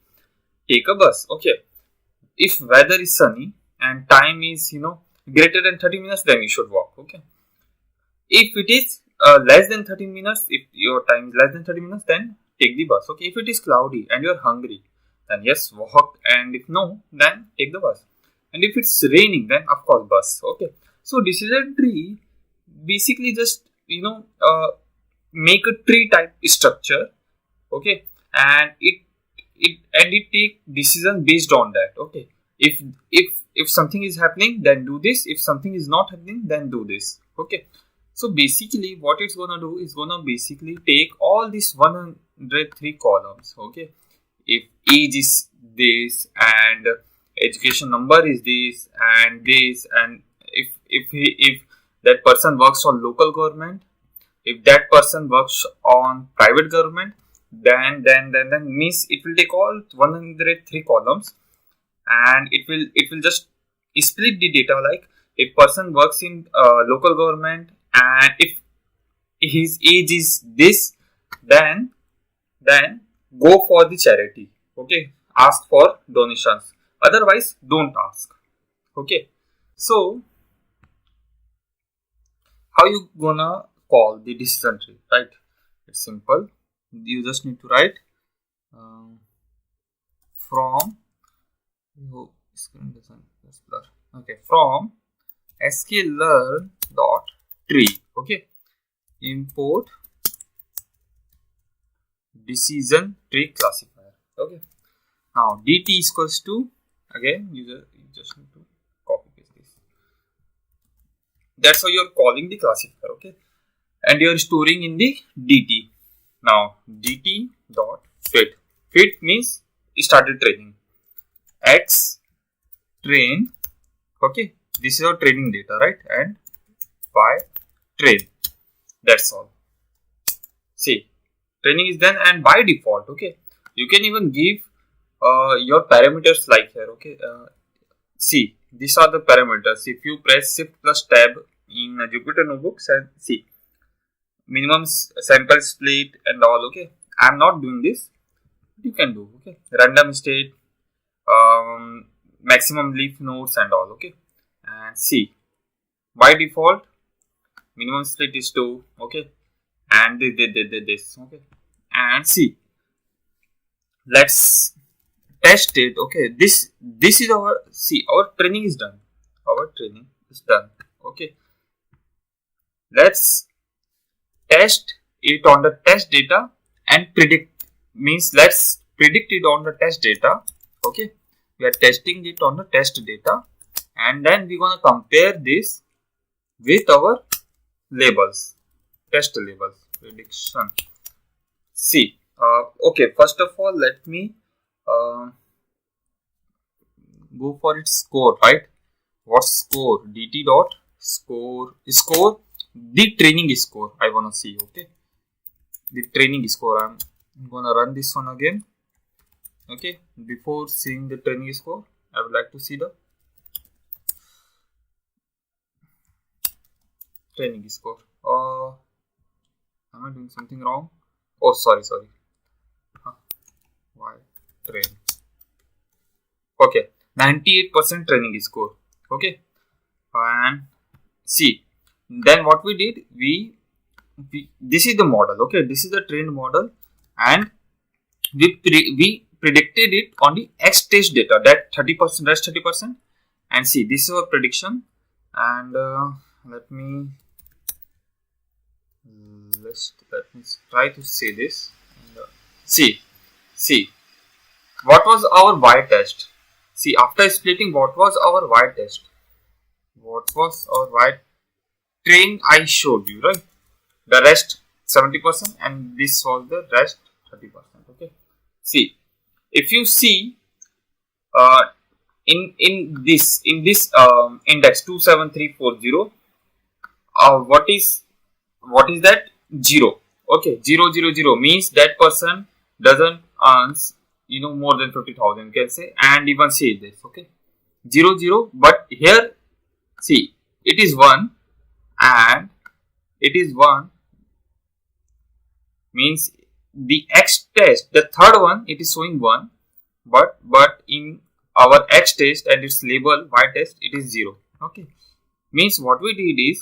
take a bus. Okay, if weather is sunny and time is greater than 30 minutes, then you should walk. Okay, if it is less than 30 minutes, if your time is less than 30 minutes, then take the bus. Okay, if it is cloudy and you are hungry, then yes, walk, and if no, then take the bus. And if it's raining, then of course bus. Okay, so decision tree basically just make a tree type structure. Okay, and it take decision based on that. Okay, if something is happening, then do this. If something is not happening, then do this. Okay, so basically what it's gonna do is gonna basically take all these 103 columns. Okay, if age is this, and education number is this, and if that person works on local government, if that person works on private government, then means it will take all 103 columns, and it will just split the data, like if person works in local government, and if his age is this, then go for the charity. Okay, ask for donations, otherwise don't ask. Okay, so how you gonna call the decision tree, right? It's simple. You just need to write from from sklearn.tree. Okay, import decision tree classifier. Okay, now dt is equals to, again you just need to copy paste this. That's how you're calling the classifier. Okay, and you're storing in the dt. Now dt dot fit means started training. X train. Okay, this is our training data, right? And Y train. That's all. See, training is done, and by default, okay, you can even give your parameters like here. Okay, see, these are the parameters. If you press Shift plus Tab in Jupyter Notebooks, and see, minimum sample split and all. Okay, I'm not doing this. you can do. Okay, random state, maximum leaf nodes and all. Okay, and C, by default minimum split is 2. Okay, and this. Okay, and C, let's test it. Okay, this is our, see, our training is done. Our training is done. Okay, let's test it on the test data and predict, means let's predict it on the test data. Okay, we are testing it on the test data, and then we're gonna compare this with our labels, test labels, prediction. See, okay, first of all, let me go for its score, right? What score? dt dot score, the training score I wanna see. Okay, the training score. I'm gonna run this one again. Okay, before seeing the training score, I would like to see the training score. Am I doing something wrong? Oh, sorry. Why train? Okay, 98% training score. Okay, and see, then what we did, we this is the model. Okay, this is the trained model, and we predicted it on the X test data, that 30%, rest 30%, and see, this is our prediction. And let me try to say this. And, see, what was our Y test? See, after splitting, what was our Y test? What was our Y train? I showed you, right? The rest 70%, and this was the rest 30%. Okay. See, if you see in this index 27340, what is that? 0. Okay, 000 means that person doesn't earn more than 50,000, you can say, and even say this. Okay, 00, but here see, it is 1, and it is 1 means the X test, the third one, it is showing 1, but in our X test and its label Y test, it is 0. Okay, means what we did is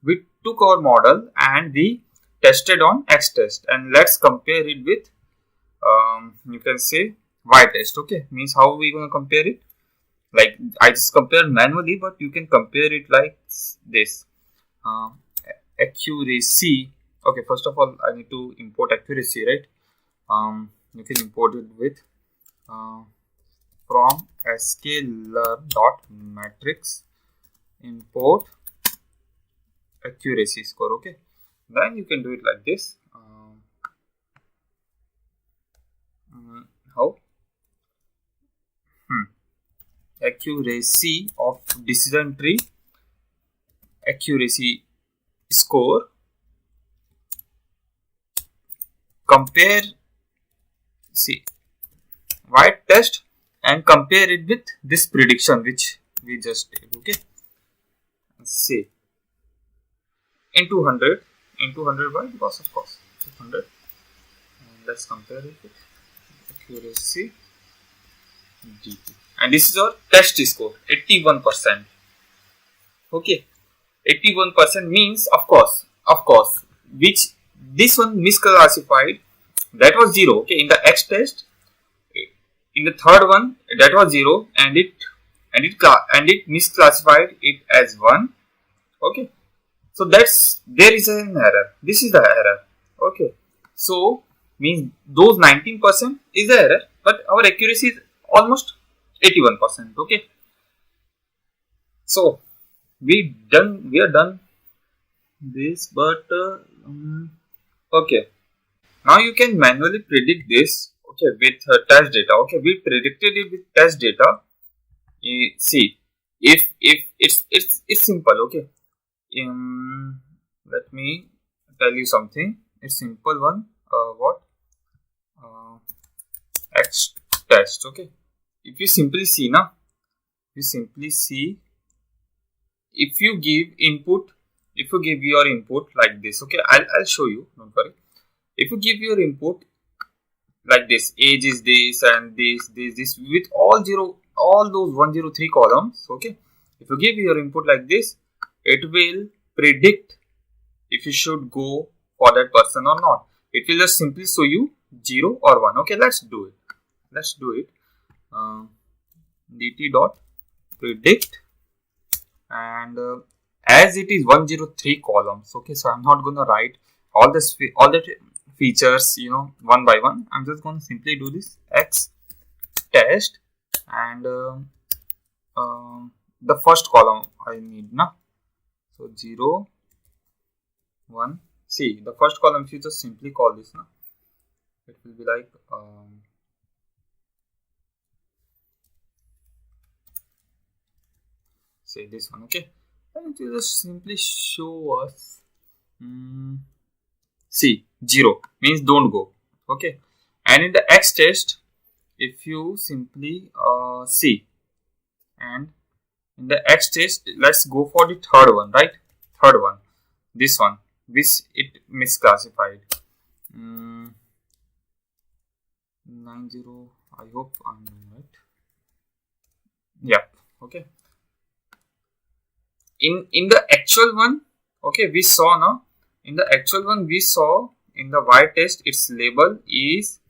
we took our model and we tested on X test, and let's compare it with you can say Y test. Okay, means how we gonna compare it? Like, I just compared manually, but you can compare it like this. Accuracy. Okay, first of all, I need to import accuracy, right? You can import it with from sklearn.matrix import accuracy score. Okay, then you can do it like this. How? Accuracy of decision tree, accuracy score, compare, see, Y test, and compare it with this prediction which we just did. Okay, see, in 200 why? Because of course 200, and let's compare it with accuracy dt, and this is our test score, 81%. Okay, 81% means of course which this one misclassified, that was 0. Okay, in the X test, in the third one, that was 0, and it misclassified it as 1. Okay, so that's, there is an error. This is the error. Okay, so means those 19% is the error, but our accuracy is almost 81%. Okay, so we are done this, but okay, now you can manually predict this. Okay, with test data. Okay, we predicted it with test data. See, if it's simple. Okay, let me tell you something. It's simple one. What? X test. Okay, if you simply see now, if you give input, if you give your input like this. Okay, I'll show you, don't worry. If you give your input like this, age is this and this with all those 103 columns. Okay, if you give your input like this, it will predict if you should go for that person or not. It will just simply show you 0 or 1. Okay, let's do it. dt dot predict, and as it is 103 columns. Okay, so I'm not gonna write all the features, one by one. I'm just gonna simply do this x test, and the first column I need now. So 0 1. See, the first column, if you just simply call this now, it will be like say this one. Okay, and it will just simply show us see, 0 means don't go. Okay, and in the x test, if you simply see, and in the x test, let's go for the third one, right? Third one, this one, which it misclassified. 90, I hope I'm right. Yeah. Okay, in the actual one, okay, we saw now, in the actual one we saw in the y test, its label is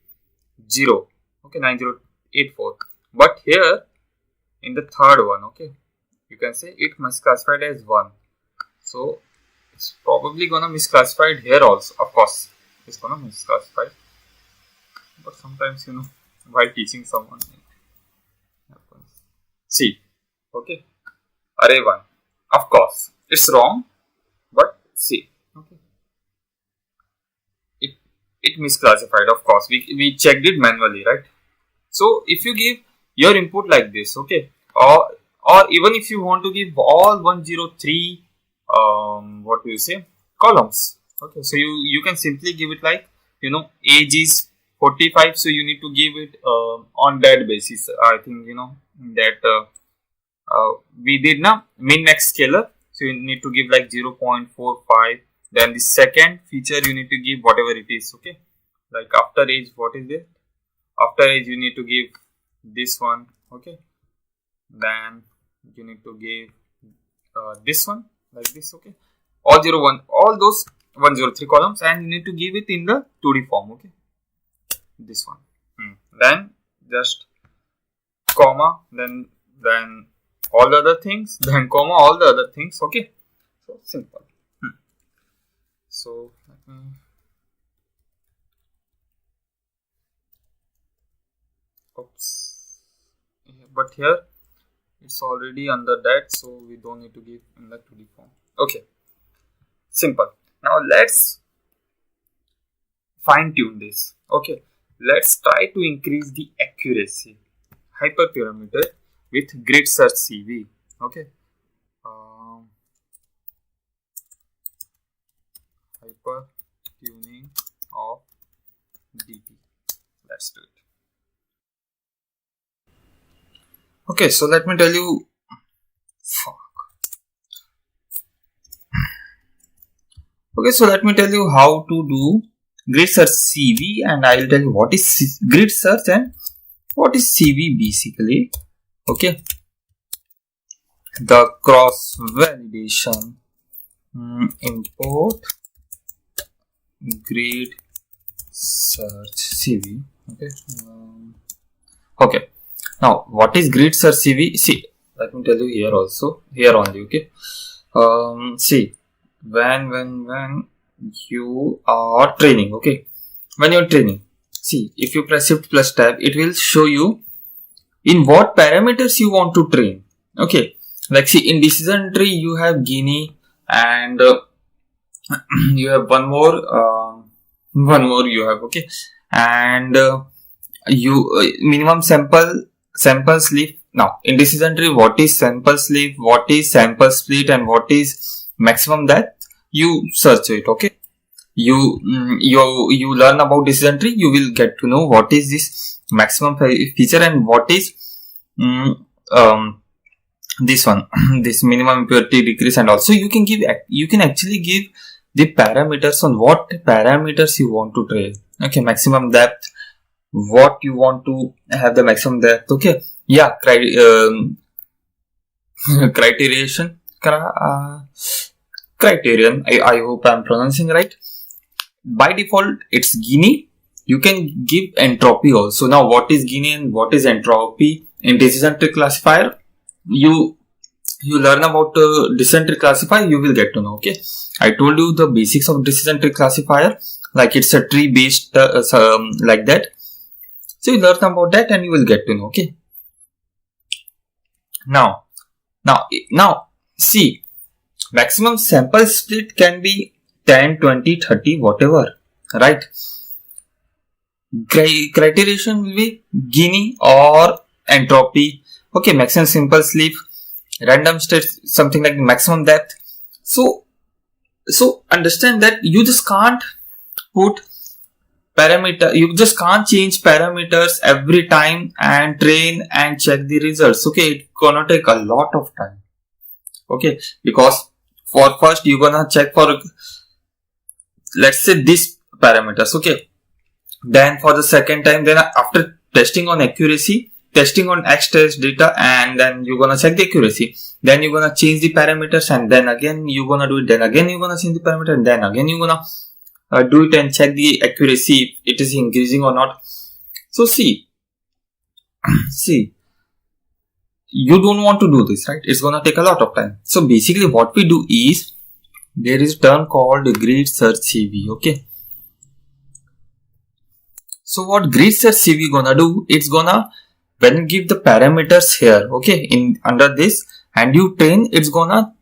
0. Okay, 9084, but here in the third one, okay, you can say it misclassified as 1. So it's probably gonna misclassified here also. Of course, it's gonna misclassify. But sometimes, while teaching someone, it happens. See, okay, array 1. Of course, it's wrong, but see, okay, it misclassified. Of course, we checked it manually, right? So if you give your input like this, okay, or even if you want to give all 103 what do you say, columns, okay, so you can simply give it like, age is 45, so you need to give it on that basis. I think that we did now min max scalar, so you need to give like 0.45. then the second feature you need to give whatever it is. Okay, like after age, what is it? After age you need to give this one. Okay, then you need to give this one like this. Okay, all those 103 columns, and you need to give it in the 2D form. Okay, this one. Then just comma, then all the other things, then comma, all the other things. Okay, so simple. So let me oops, yeah, but here it's already under that, so we don't need to give in the 2D form. Okay, simple. Now let's fine tune this. Okay, let's try to increase the accuracy. Hyperparameter with grid search CV. Okay, hyper tuning of DT. Let's do it. Okay, so let me tell you. Okay, so let me tell you how to do grid search CV, and I will tell you what is grid search and what is CV basically. Okay, the cross validation import grid search CV. Okay, okay. Now, what is grid search CV? See, let me tell you here also, here only. Okay, see, when you are training, okay, when you're training, see, if you press Shift plus Tab, it will show you in what parameters you want to train. Okay, like see, in decision tree you have Guinea, and you have one more you have. Okay, and you minimum sample sleeve. Now in decision tree, what is sample sleeve, what is sample split, and what is maximum, that you search it. Okay, you learn about decision tree, you will get to know what is this maximum feature and what is this one this minimum impurity decrease. And also you can actually give the parameters on what parameters you want to train. Okay, maximum depth, what you want to have the maximum depth. Okay, yeah, criterion. Criterion. I hope I'm pronouncing right. By default, it's Gini. You can give entropy also. Now, what is Gini and what is entropy in decision tree classifier? You learn about decision tree classifier, you will get to know. Okay, I told you the basics of decision tree classifier, like it's a tree based like that. So you learn about that and you will get to know. Okay, now see, maximum sample split can be 10, 20, 30, whatever, right? Criterion will be Gini or entropy. Okay, maximum simple sleep, random state, something like maximum depth. So understand that you just can't put parameter, you just can't change parameters every time and train and check the results. Okay, it's gonna take a lot of time. Okay, because for first you're gonna check for, let's say, these parameters. Okay, then for the second time, then after testing on accuracy, testing on X test data, and then you're gonna check the accuracy, then you're gonna change the parameters, and then again you're gonna do it, then again you're gonna change the parameter, and then again you're gonna do it and check the accuracy, it is increasing or not. So see, you don't want to do this, right? It's gonna take a lot of time. So basically what we do is, there is a term called grid search CV. Okay, so what grid search CV gonna do, it's gonna, when you give the parameters here, okay, in under this, and you train, it's gonna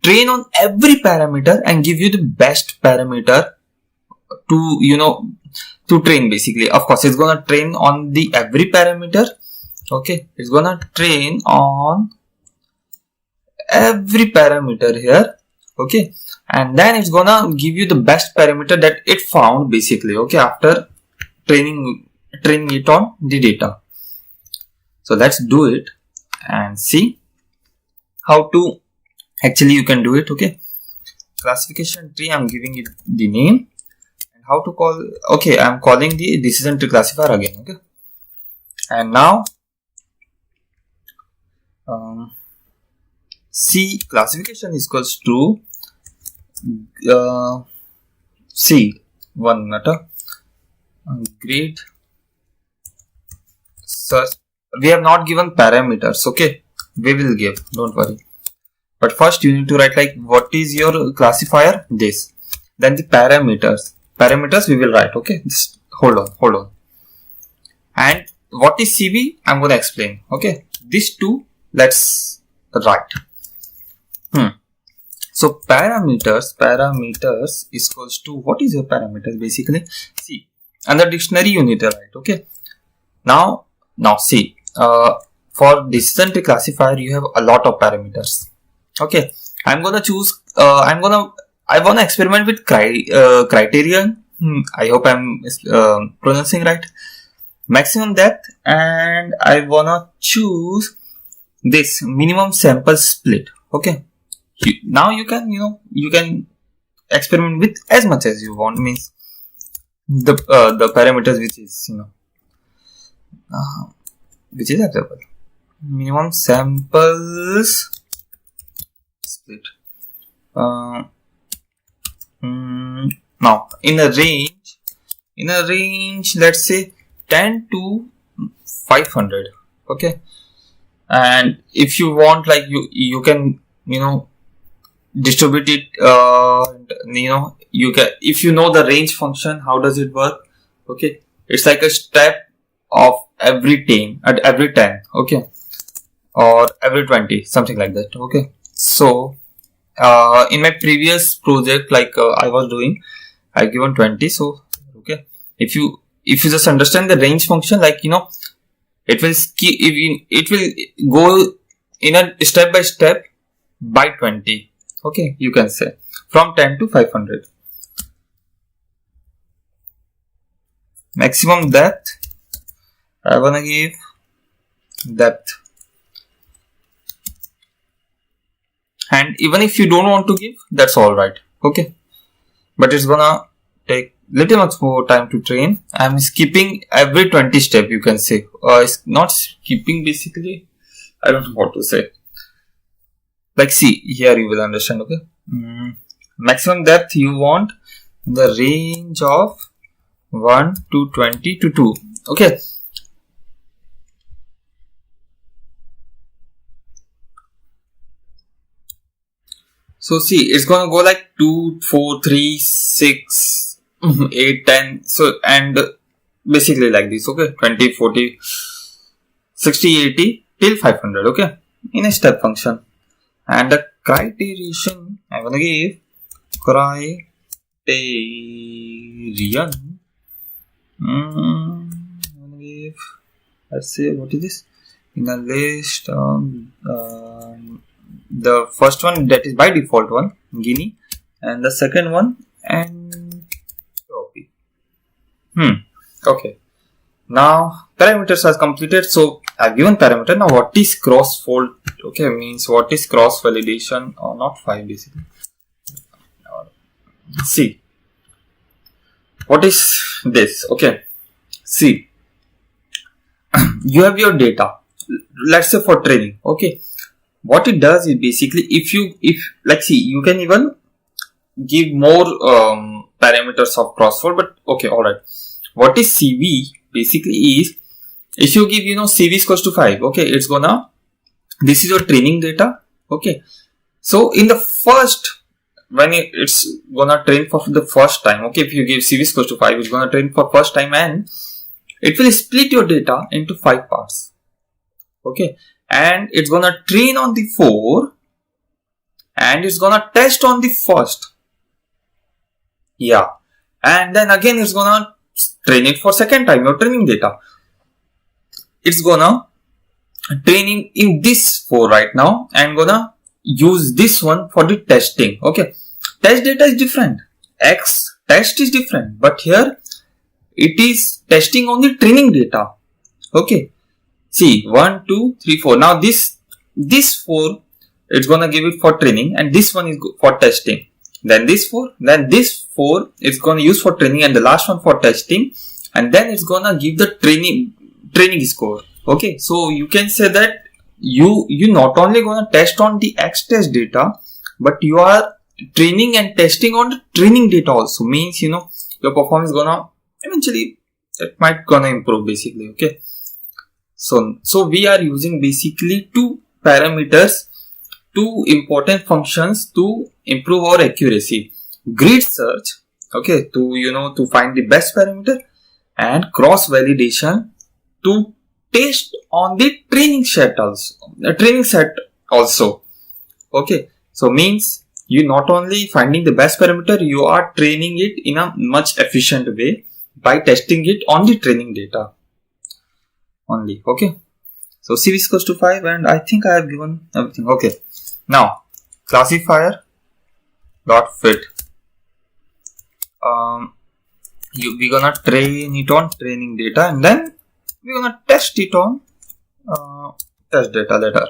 train on every parameter and give you the best parameter to, to train. Basically, of course, it's gonna train on the every parameter. Okay, it's gonna train on every parameter here. Okay, and then it's gonna give you the best parameter that it found, basically. Okay, after training it on the data. So let's do it and see how to actually you can do it. Okay, classification tree, I'm giving it the name, and how to call. Okay, I'm calling the decision tree classifier again. Okay, and now C classification is equals to C 1 matter grid search. We have not given parameters. Okay, we will give, don't worry. But first you need to write like, what is your classifier? This. Then the parameters we will write. Okay, just hold on. And what is CV? I'm going to explain. Okay, these two let's write. So parameters is equals to, what is your parameters? Basically, see, under dictionary you need to write. Okay, now see, for decision tree classifier you have a lot of parameters. Okay, I'm gonna choose, I wanna experiment with criterion. I hope I'm pronouncing right. Maximum depth, and I wanna choose this minimum sample split. Okay, now you can experiment with as much as you want. Means the parameters which is available. Minimum samples split. Now in a range, let's say 10 to 500. Okay, and if you want, like, you can distribute it. You can, if you know the range function, how does it work? Okay, it's like a step of every 10 at every 10. Okay, or every 20, something like that. Okay, so in my previous project, like I was doing, I given 20. So okay, if you just understand the range function, like it will go in a step by step by 20. Okay, you can say from 10 to 500. Maximum depth, I wanna give depth, and even if you don't want to give, that's all right. Okay, but it's gonna take little much more time to train. I'm skipping every 20 step, you can say. It's not skipping basically. I don't know what to say. Like, see, here you will understand, okay? Maximum depth you want the range of 1 to 20 to 2. Okay. So see, it's gonna go like 2, 4, 3, 6, 8, 10. So, and basically like this, okay? 20, 40, 60, 80 till 500, okay? In a step function. And the criterion, I'm gonna give criterion. I'm gonna give, let's say, what is this? In a list, the first one, that is by default one, Guinea, and the second one, entropy. Okay. Now parameters are completed. So I've given parameter. Now what is cross fold? Okay, means what is cross validation, or not 5 basically. See, what is this? Okay, see, you have your data, let's say for training. Okay, what it does is basically, if like, see, you can even give more parameters of crossfold, but okay, all right. What is CV basically is, if you give, CV is equals to 5, okay, it's gonna, this is your training data, okay. So in the first, when it's gonna train for the first time, okay, if you give CV is equals to 5, it's gonna train for first time, and it will split your data into 5 parts, okay, and it's gonna train on the 4, and it's gonna test on the first, yeah, and then again it's gonna train it for second time, your training data. It's gonna training in this 4 right now, and gonna use this one for the testing, okay. Test data is different, X test is different, but here it is testing on the training data, okay. See, 1, 2, 3, 4. Now this 4, it's gonna give it for training, and this one is for testing. Then this 4, then this 4 it's gonna use for training, and the last one for testing, and then it's gonna give the training score, okay. So you can say that you not only gonna test on the X test data, but you are training and testing on the training data also. Means, your performance gonna eventually, it might gonna improve basically, okay. So we are using basically 2 parameters, 2 important functions to improve our accuracy: grid search, okay, to find the best parameter, and cross validation to test on the training set also, okay. So means, you not only finding the best parameter, you are training it in a much efficient way by testing it on the training data only, okay. So CV is equals to 5, and I think I have given everything, okay. Now classifier dot fit, we're gonna train it on training data, and then we're gonna test it on test data later.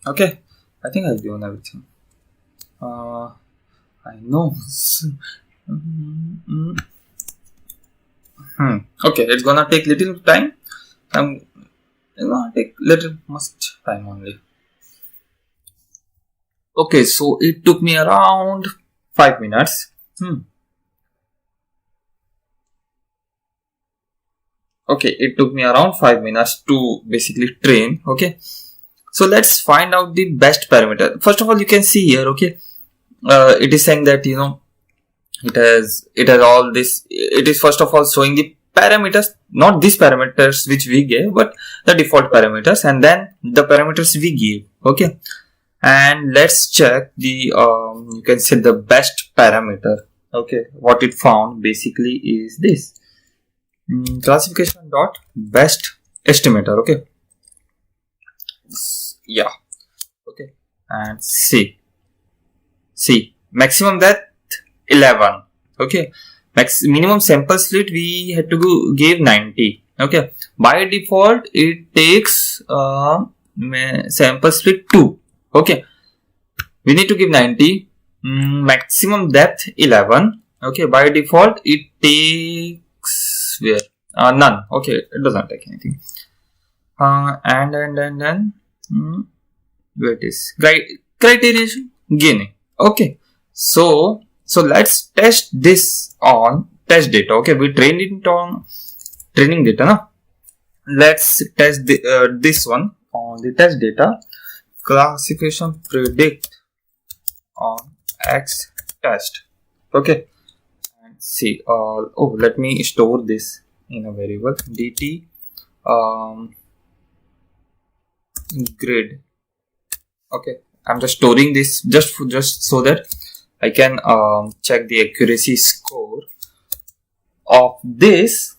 Okay, I think I've given everything. I know. Okay, it's gonna take little time. It's gonna take little much time only. Okay, so it took me around 5 minutes. Okay, it took me around 5 minutes to basically train, okay. So let's find out the best parameter. First of all, you can see here, okay, it is saying that, it has all this. It is first of all showing the parameters, not these parameters which we gave, but the default parameters, and then the parameters we gave, okay. And let's check the, you can say, the best parameter, okay. What it found basically is this, classification dot best estimator, okay. Yeah, okay. And see, maximum depth 11, okay. Minimum sample split we had to give 90, okay. By default it takes sample split 2, okay. We need to give 90. Maximum depth 11, Okay, by default it takes where none. Okay, it doesn't take anything. And then where it is criteria gaining. Okay, so let's test this on test data. Okay, we trained it on training data now. Let's test this one on the test data. Classification predict on X test. Okay, and see let me store this in a variable dt grid. Okay, I'm just storing this just so that I can check the accuracy score of this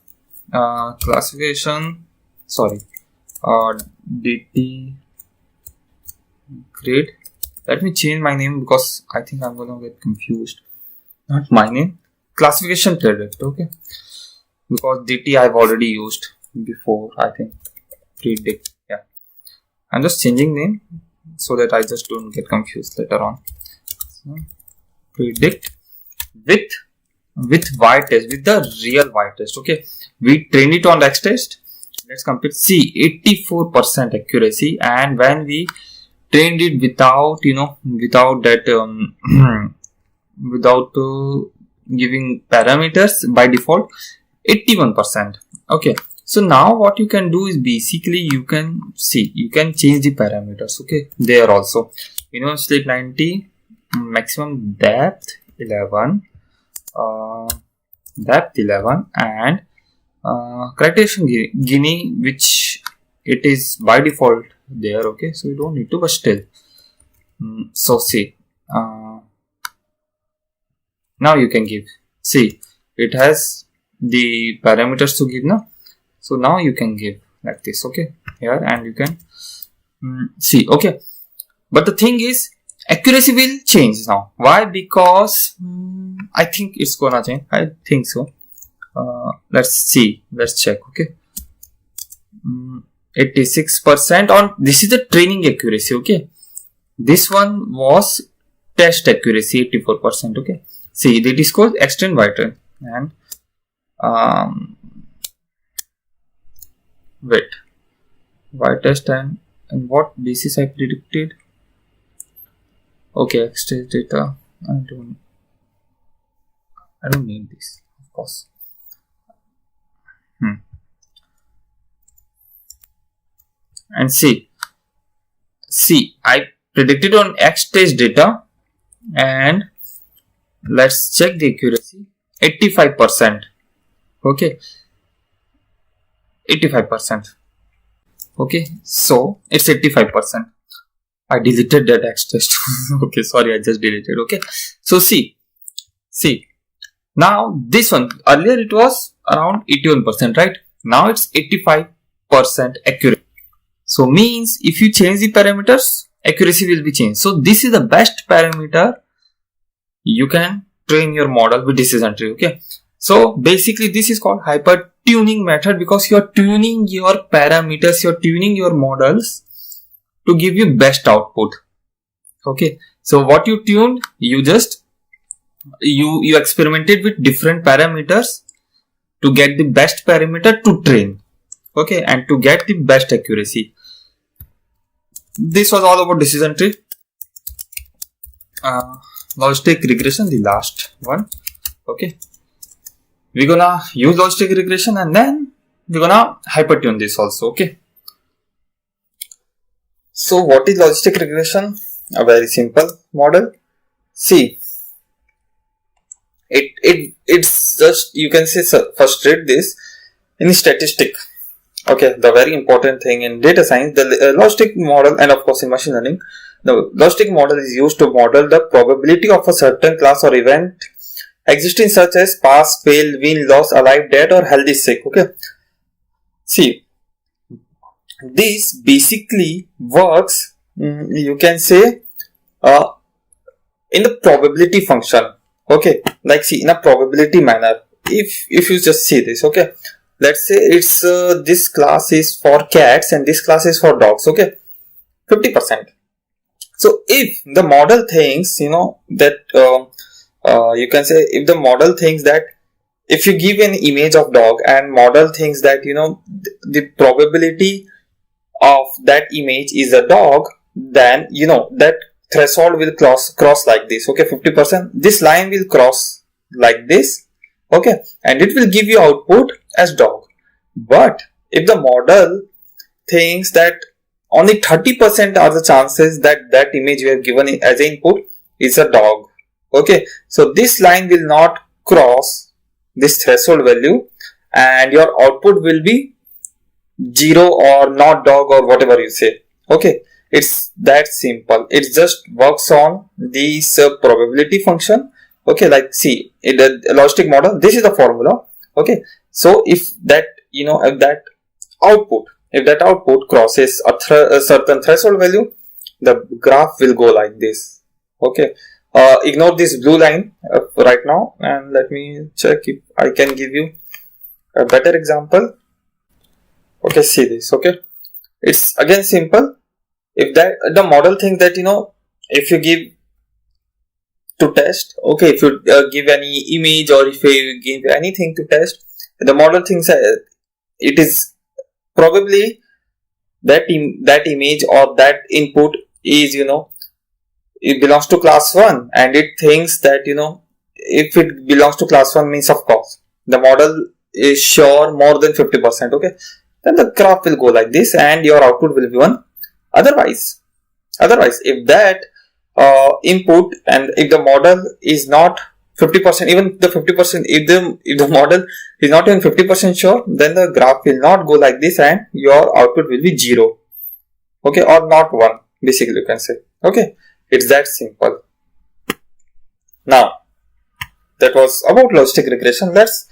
classification. Sorry, dt grid. Let me change my name because I think I'm gonna get confused. Not my name, classification predict. Okay, because dt I've already used before. I think predict. Yeah, I'm just changing name so that I just don't get confused later on. So, predict with y test, with the real y test. Okay, we train it on X test. Let's compare. See, 84% accuracy, and when we trained it without without that without giving parameters, by default 81%. Okay, so now what you can do is basically you can change the parameters. Okay, there also sleep 90, maximum depth 11, and criteria Guinea, which it is by default there. Okay, so you don't need to, but still so see now you can give. See, it has the parameters to give now, so now you can give like this. Okay, here, and you can see. Okay, but the thing is accuracy will change now. Why? Because I think it's gonna change. I think so. Let's see, let's check. Okay, 86% on this is the training accuracy. Okay, this one was test accuracy 84%. Okay, see, that is called extend vital and wait, y test and what basis I predicted. Okay, extend data. I don't need this, of course. And see, I predicted on X test data, and let's check the accuracy. 85%. Okay, 85%. Okay, so it's 85%. I deleted that X test. Okay, sorry, I just deleted. Okay, so see, now this one, earlier it was around 81%, right? Now it's 85% accurate. So means if you change the parameters, accuracy will be changed. So this is the best parameter you can train your model with decision tree. Okay, so basically this is called hyper tuning method, because you are tuning your parameters, you are tuning your models to give you best output. Okay, so what you tuned, you just you experimented with different parameters to get the best parameter to train. Okay, and to get the best accuracy. This was all about decision tree. Logistic regression, the last one. Okay, we're gonna use logistic regression, and then we're gonna hyper tune this also. Okay, so what is logistic regression? A very simple model. See, it's just, you can say, first read this in statistic. Okay, the very important thing in data science, the logistic model, and of course in machine learning, the logistic model is used to model the probability of a certain class or event existing, such as pass, fail, win, loss, alive, dead, or healthy, sick. Okay, see, this basically works, you can say, in the probability function. Okay, like see, in a probability manner. If you just see this, okay, let's say it's this class is for cats and this class is for dogs. Okay, 50%. So if the model thinks that you can say if the model thinks that if you give an image of dog and model thinks that the probability of that image is a dog, then that threshold will cross like this. Okay, 50%, this line will cross like this. Okay, and it will give you output as dog. But if the model thinks that only 30% are the chances that that image you have given as an input is a dog, okay, so this line will not cross this threshold value and your output will be 0 or not dog or whatever you say. Okay, it's that simple. It just works on this probability function. Okay, like see in the logistic model, this is the formula. Okay, so if that if that output crosses a certain threshold value, the graph will go like this. Okay, ignore this blue line right now, and let me check if I can give you a better example. Okay, see this. Okay, it's again simple. If that the model thinks that if you give to test, okay, if you give any image or if you give anything to test, the model thinks it is probably that image or that input is it belongs to class 1, and it thinks that if it belongs to class 1 means of course the model is sure more than 50%. Okay, then the graph will go like this and your output will be 1. Otherwise if that input and if the model is not 50%, even the 50%, if the model is not even 50% sure, then the graph will not go like this and your output will be 0. Okay, or not 1, basically you can say. Okay, it's that simple. Now that was about logistic regression. Let's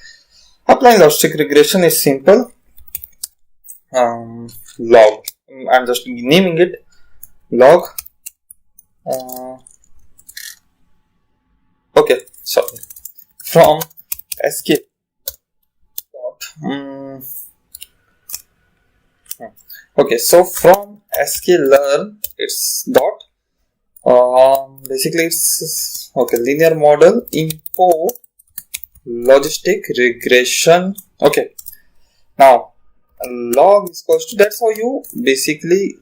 apply logistic regression. Is simple. Log, I'm just naming it log. Okay, sorry, from SK okay, so from sklearn it's dot basically it's okay, linear model import logistic regression. Okay, now log is equals to, that's how you basically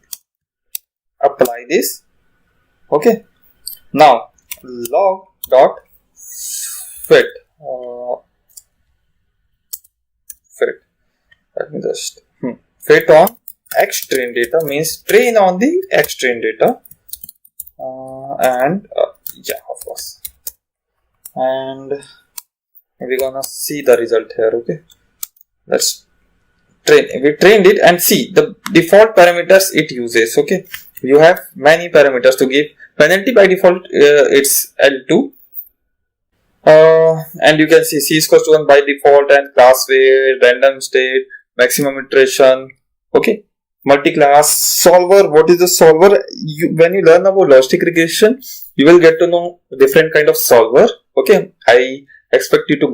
apply this. Okay, now log dot fit let me just fit on x train data, means train on the x train data, and yeah, of course, and we're gonna see the result here. Okay, let's we trained it and see the default parameters it uses. Okay, you have many parameters to give. Penalty by default it's L2, and you can see C is equals to 1 by default, and class weight, random state, maximum iteration. Okay, multi-class solver. What is the solver? When you learn about logistic regression, you will get to know different kind of solver. Okay, I expect you to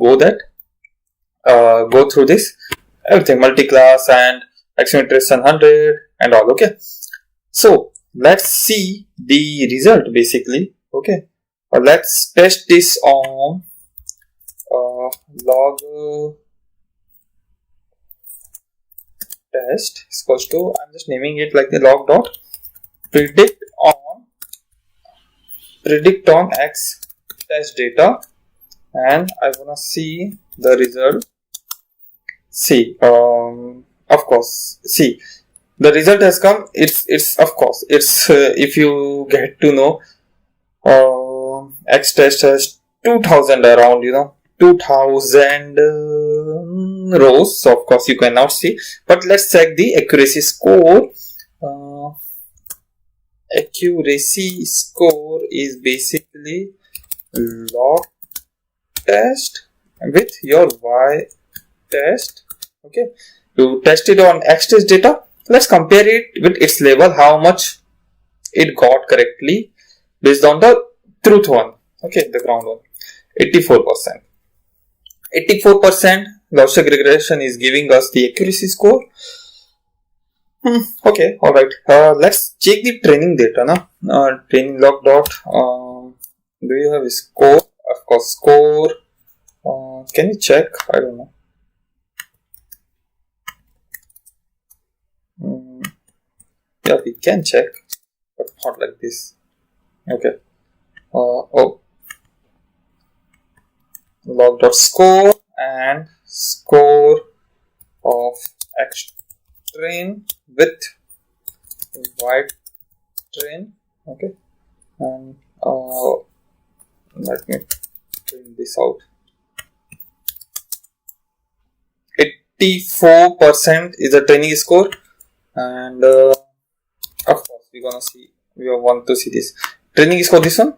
go through this everything, multi-class and maximum iteration 100 and all. Okay, so let's see the result basically. Okay, let's test this on log test is equals to, I'm just naming it like the log dot predict on x test data, and I wanna see the result. See, of course, see the result has come. It's of course it's if you get to know x test has 2000 around 2000 rows. So of course you cannot see, but let's check the accuracy score. Accuracy score is basically log test with your y test. Okay, you test it on x test data. Let's compare it with its label, how much it got correctly based on the truth one. Okay, the ground one, 84%. 84% logistic regression is giving us the accuracy score. Okay, alright. Let's check the training data now. Training log dot. Do you have a score? Of course score. Can you check? I don't know. Yeah, we can check, but not like this. Okay. Oh, log.score and score of X train with Y train. Okay, and let me print this out. 84% is the training score, and of course we want to see this training score. This one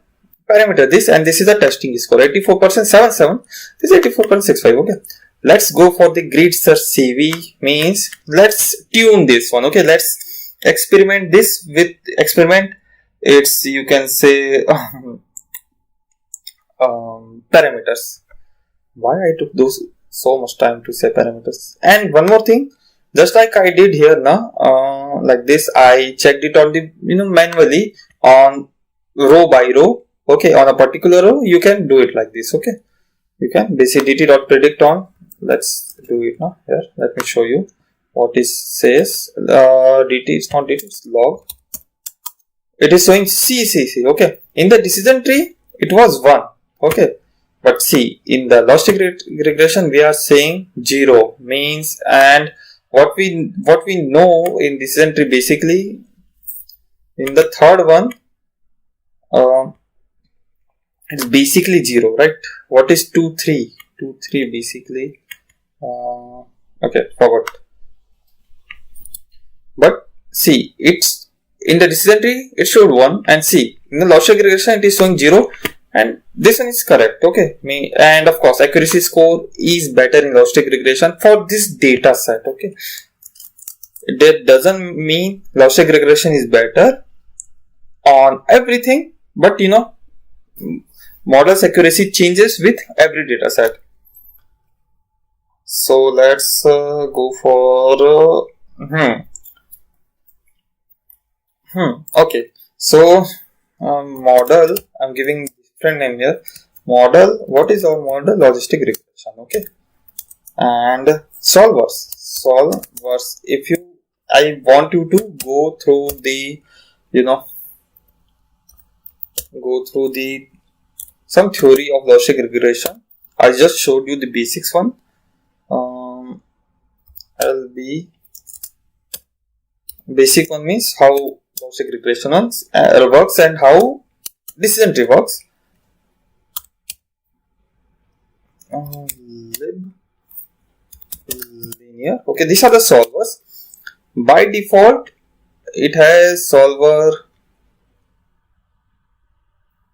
parameter this, and this is the testing score. 84.77. This is 84.65. Okay, let's go for the grid search CV. Means let's tune this one. Okay, let's experiment this with experiment. It's, you can say, parameters. Why I took those so much time to say parameters? And one more thing, just like I did here now, like this, I checked it on the manually on row by row. Okay, on a particular row you can do it like this. Okay, you can dt.predict on. Let's do it now. Here, let me show you what it says. Dt is not dt, it's log. It is showing C. Okay, in the decision tree it was 1. Okay, but see, in the logistic regression we are saying 0 means, and what we know in decision tree, basically in the third one it's basically 0, right? What is 2 3 basically? Okay, forgot. But see, it's in the decision tree it showed 1, and see, in the logistic regression it is showing 0, and this one is correct. Okay, and of course accuracy score is better in logistic regression for this data set. Okay, that doesn't mean logistic regression is better on everything, but model's accuracy changes with every data set. So let's go for okay, so model, I'm giving different name here. Model, what is our model? Logistic regression. Okay, and solvers. If I want you to go through the some theory of logistic regression. I just showed you the basics one. Basic one means how logistic regression works and how decision tree works. Linear. Okay, these are the solvers. By default, it has solver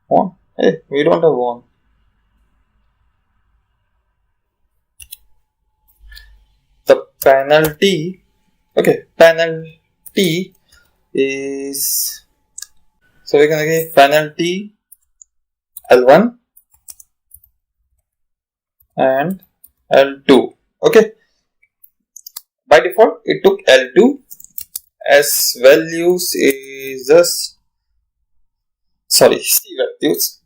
1. Hey, we don't have 1. The penalty. Okay, penalty is, so we're gonna give penalty L1 and L2. Okay, by default it took L2 as values is just C values.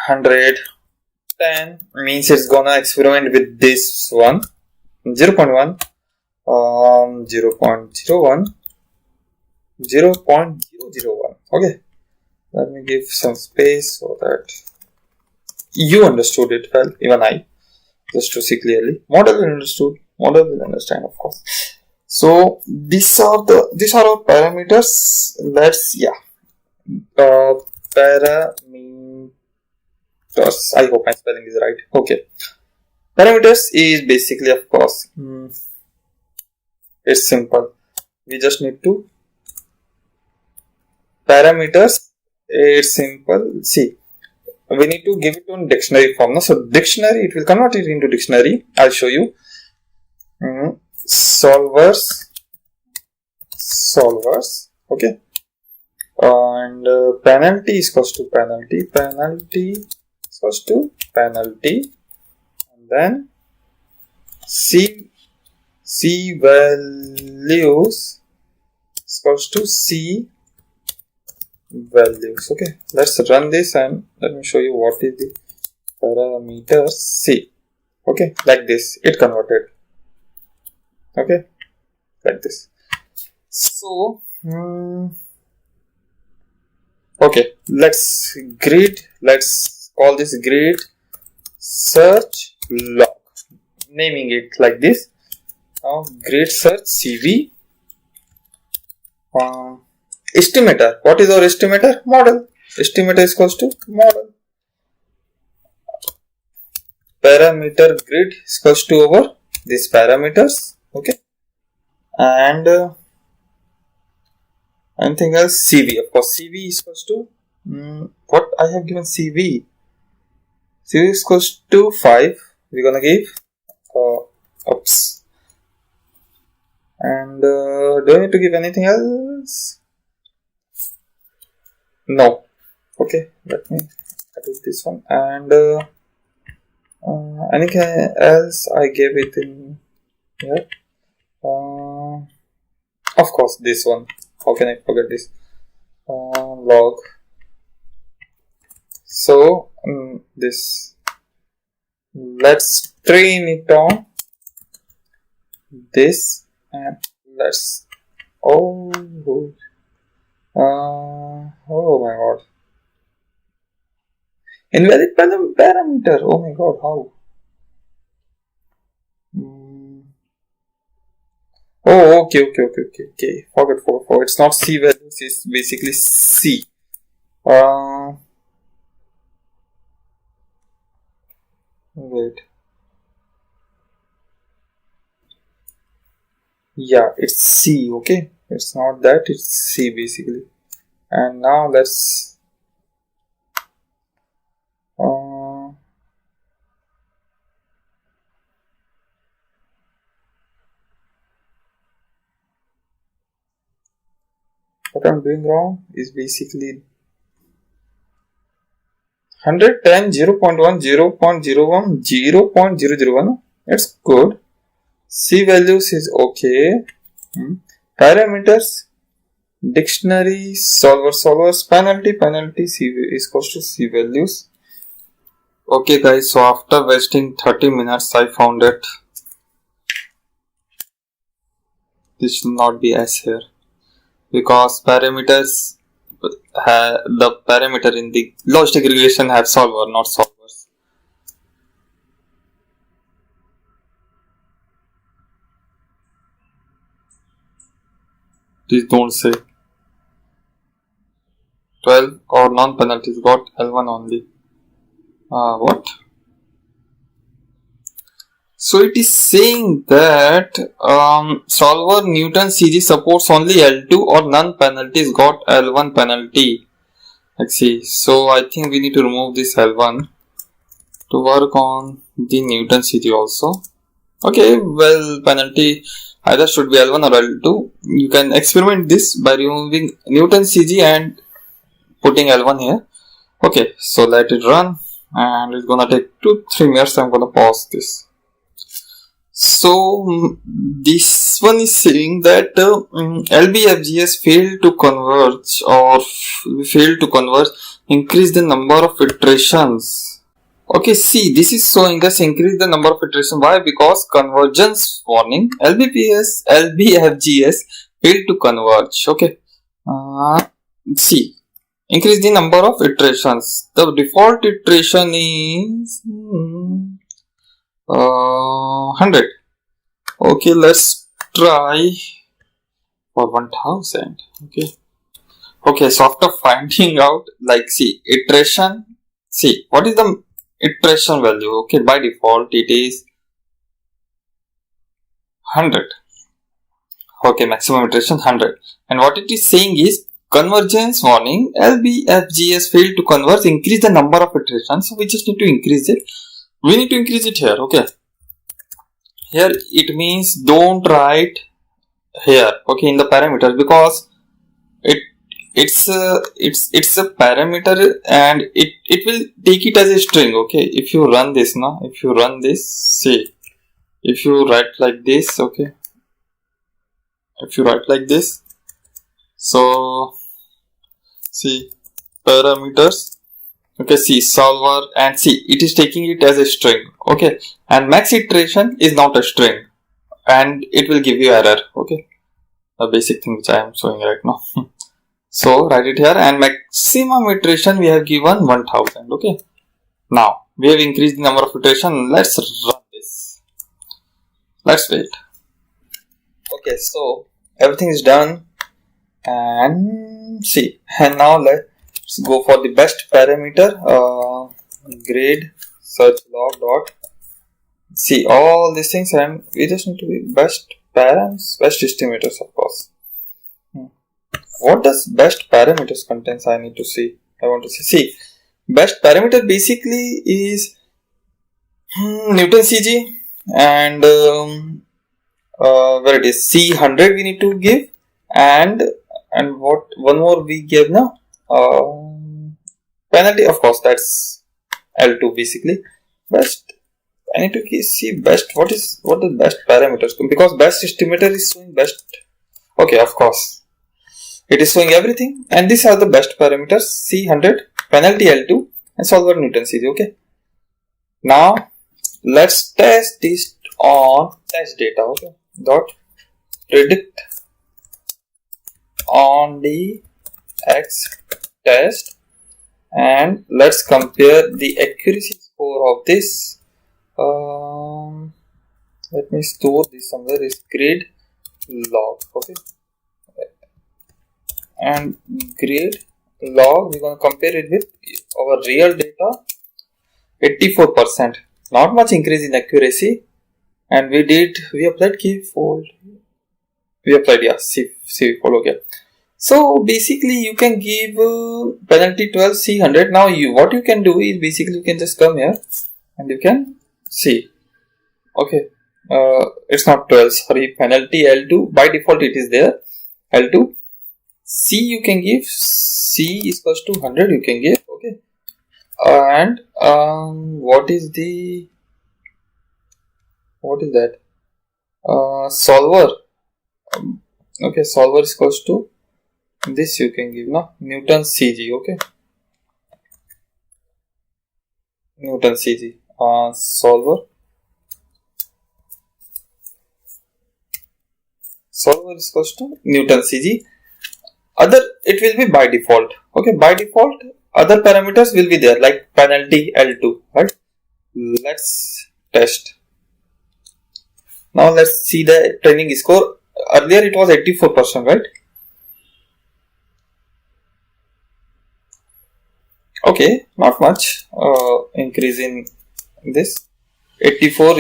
110 means it's gonna experiment with this one. 0.1, 0.01, 0.001. Okay, let me give some space so that you understood it well, even I, just to see clearly. Model will understand, of course. So these are our parameters. Let's parameters. I hope my spelling is right. Okay, parameters is basically, of course, it's simple. We just need to parameters. It's simple. See, we need to give it on dictionary form. No? So dictionary, it will convert it into dictionary. I'll show you. Solvers. Okay, and penalty is equals to penalty is equals to penalty, and then C values is equals to C values. Okay, let's run this and let me show you what is the parameter C. Okay, like this it converted. Okay, like this. So okay, let's call this grid search log, naming it like this. Now grid search CV. Estimator. What is our estimator? Model. Estimator is equals to model. Parameter grid is equals to over these parameters. Okay. And anything else? CV. Of course, CV is equals to what I have given CV. CV is equals to 5. We're gonna give oops. And do I need to give anything else? No. Okay, let me edit this one. And anything else I gave it in here? Of course, this one. How can I forget this? Log. So this. Let's train it on this, and let's. Oh my god. Invalid parameter. Oh my god, how? Oh, okay. Forget. It's not C values, it's basically C. Wait. Yeah, it's C, okay? It's not that, it's C basically. And now let's what I'm doing wrong is basically 110, 0.1, 0.01, 0.001. It's good. C values is okay. Parameters, dictionary, solvers, penalty, C is equals to C values. Okay guys, so after wasting 30 minutes I found it. This should not be S here, because parameters the parameter in the logistic regression have solver, not solvers. Please don't say 12 or non-penalties got L1 only. What? So it is saying that solver Newton CG supports only L2 or non-penalties got L1 penalty. Let's see. So I think we need to remove this L1 to work on the Newton CG also. Okay, well, penalty either should be L1 or L2. You can experiment this by removing Newton CG and putting L1 here. Okay, so let it run, and it's gonna take 2-3 minutes. I'm gonna pause this. So this one is saying that LBFGS failed to converge or failed to converge, increase the number of iterations. Okay, see, this is showing us increase the number of iterations. Why? Because convergence warning, LBFGS failed to converge. Okay, see, increase the number of iterations. The default iteration is 100. Okay, let's try for 1000. Okay, so after finding out, like, see, iteration, see, what is the iteration value? Okay, by default it is 100. Okay, maximum iteration 100. And what it is saying is convergence warning, LBFGS failed to converge, increase the number of iterations. So we just need to increase it. We need to increase it here. Okay, here it means don't write here, okay, in the parameters, because it's a parameter and it will take it as a string. Okay, if you run this now, if you run this, see, if you write like this, okay, if you write like this, so see parameters. Okay, see solver, and see it is taking it as a string. Okay, and max iteration is not a string, and it will give you error. Okay, the basic thing which I am showing right now. So write it here, and maximum iteration we have given 1000. Okay, now we have increased the number of iteration. Let's run this. Let's wait. Okay, so everything is done, and see, and now let's go for the best parameter. Grade search log dot. See all these things, and we just need to be best params, best estimators, of course. What does best parameters contains? I need to see. I want to see. See, best parameter basically is Newton CG, and where it is C100 we need to give, and what one more we gave now, penalty, of course, that's L2 basically. Best, I need to see best. What the best parameters, because best estimator is showing best. Okay, of course it is showing everything, and these are the best parameters: C100, penalty L2, and solver Newton CG. Okay, now let's test this on test data. Okay, dot predict on the X test, and let's compare the accuracy score of this. Let me store this somewhere. Is grade log. Okay, and grade log we're going to compare it with our real data. 84%, not much increase in accuracy, and we applied key fold. We applied, yeah, C fold. Okay, so basically you can give penalty 12 C100. Now what you can do is basically you can just come here and you can see. Okay, it's not 12, sorry, penalty L2, by default it is there, L2. C you can give, C is equals to 100 you can give. Okay, and what is that, solver. Okay, solver is equals to this you can give now, Newton CG. Okay, Newton CG, solver is equals to Newton CG. Other, it will be by default. Okay, by default other parameters will be there like penalty L2, right? Let's test. Now let's see the training score. Earlier it was 84%, right? Okay, not much increase in this. 84,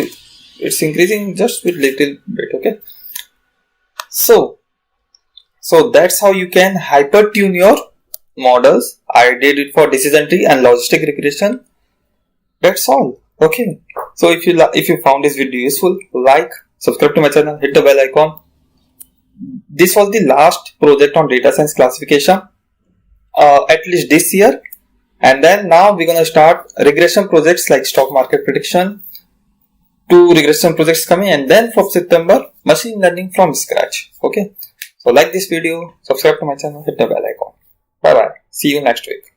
it's increasing just with little bit. Okay, so that's how you can hyper tune your models. I did it for decision tree and logistic regression. That's all. Okay, so if you found this video useful, like, subscribe to my channel, hit the bell icon. This was the last project on data science classification, at least this year. And then now we're gonna start regression projects like stock market prediction. 2 regression projects coming, and then from September, machine learning from scratch. Okay, so like this video, subscribe to my channel, hit the bell icon. Bye bye. See you next week.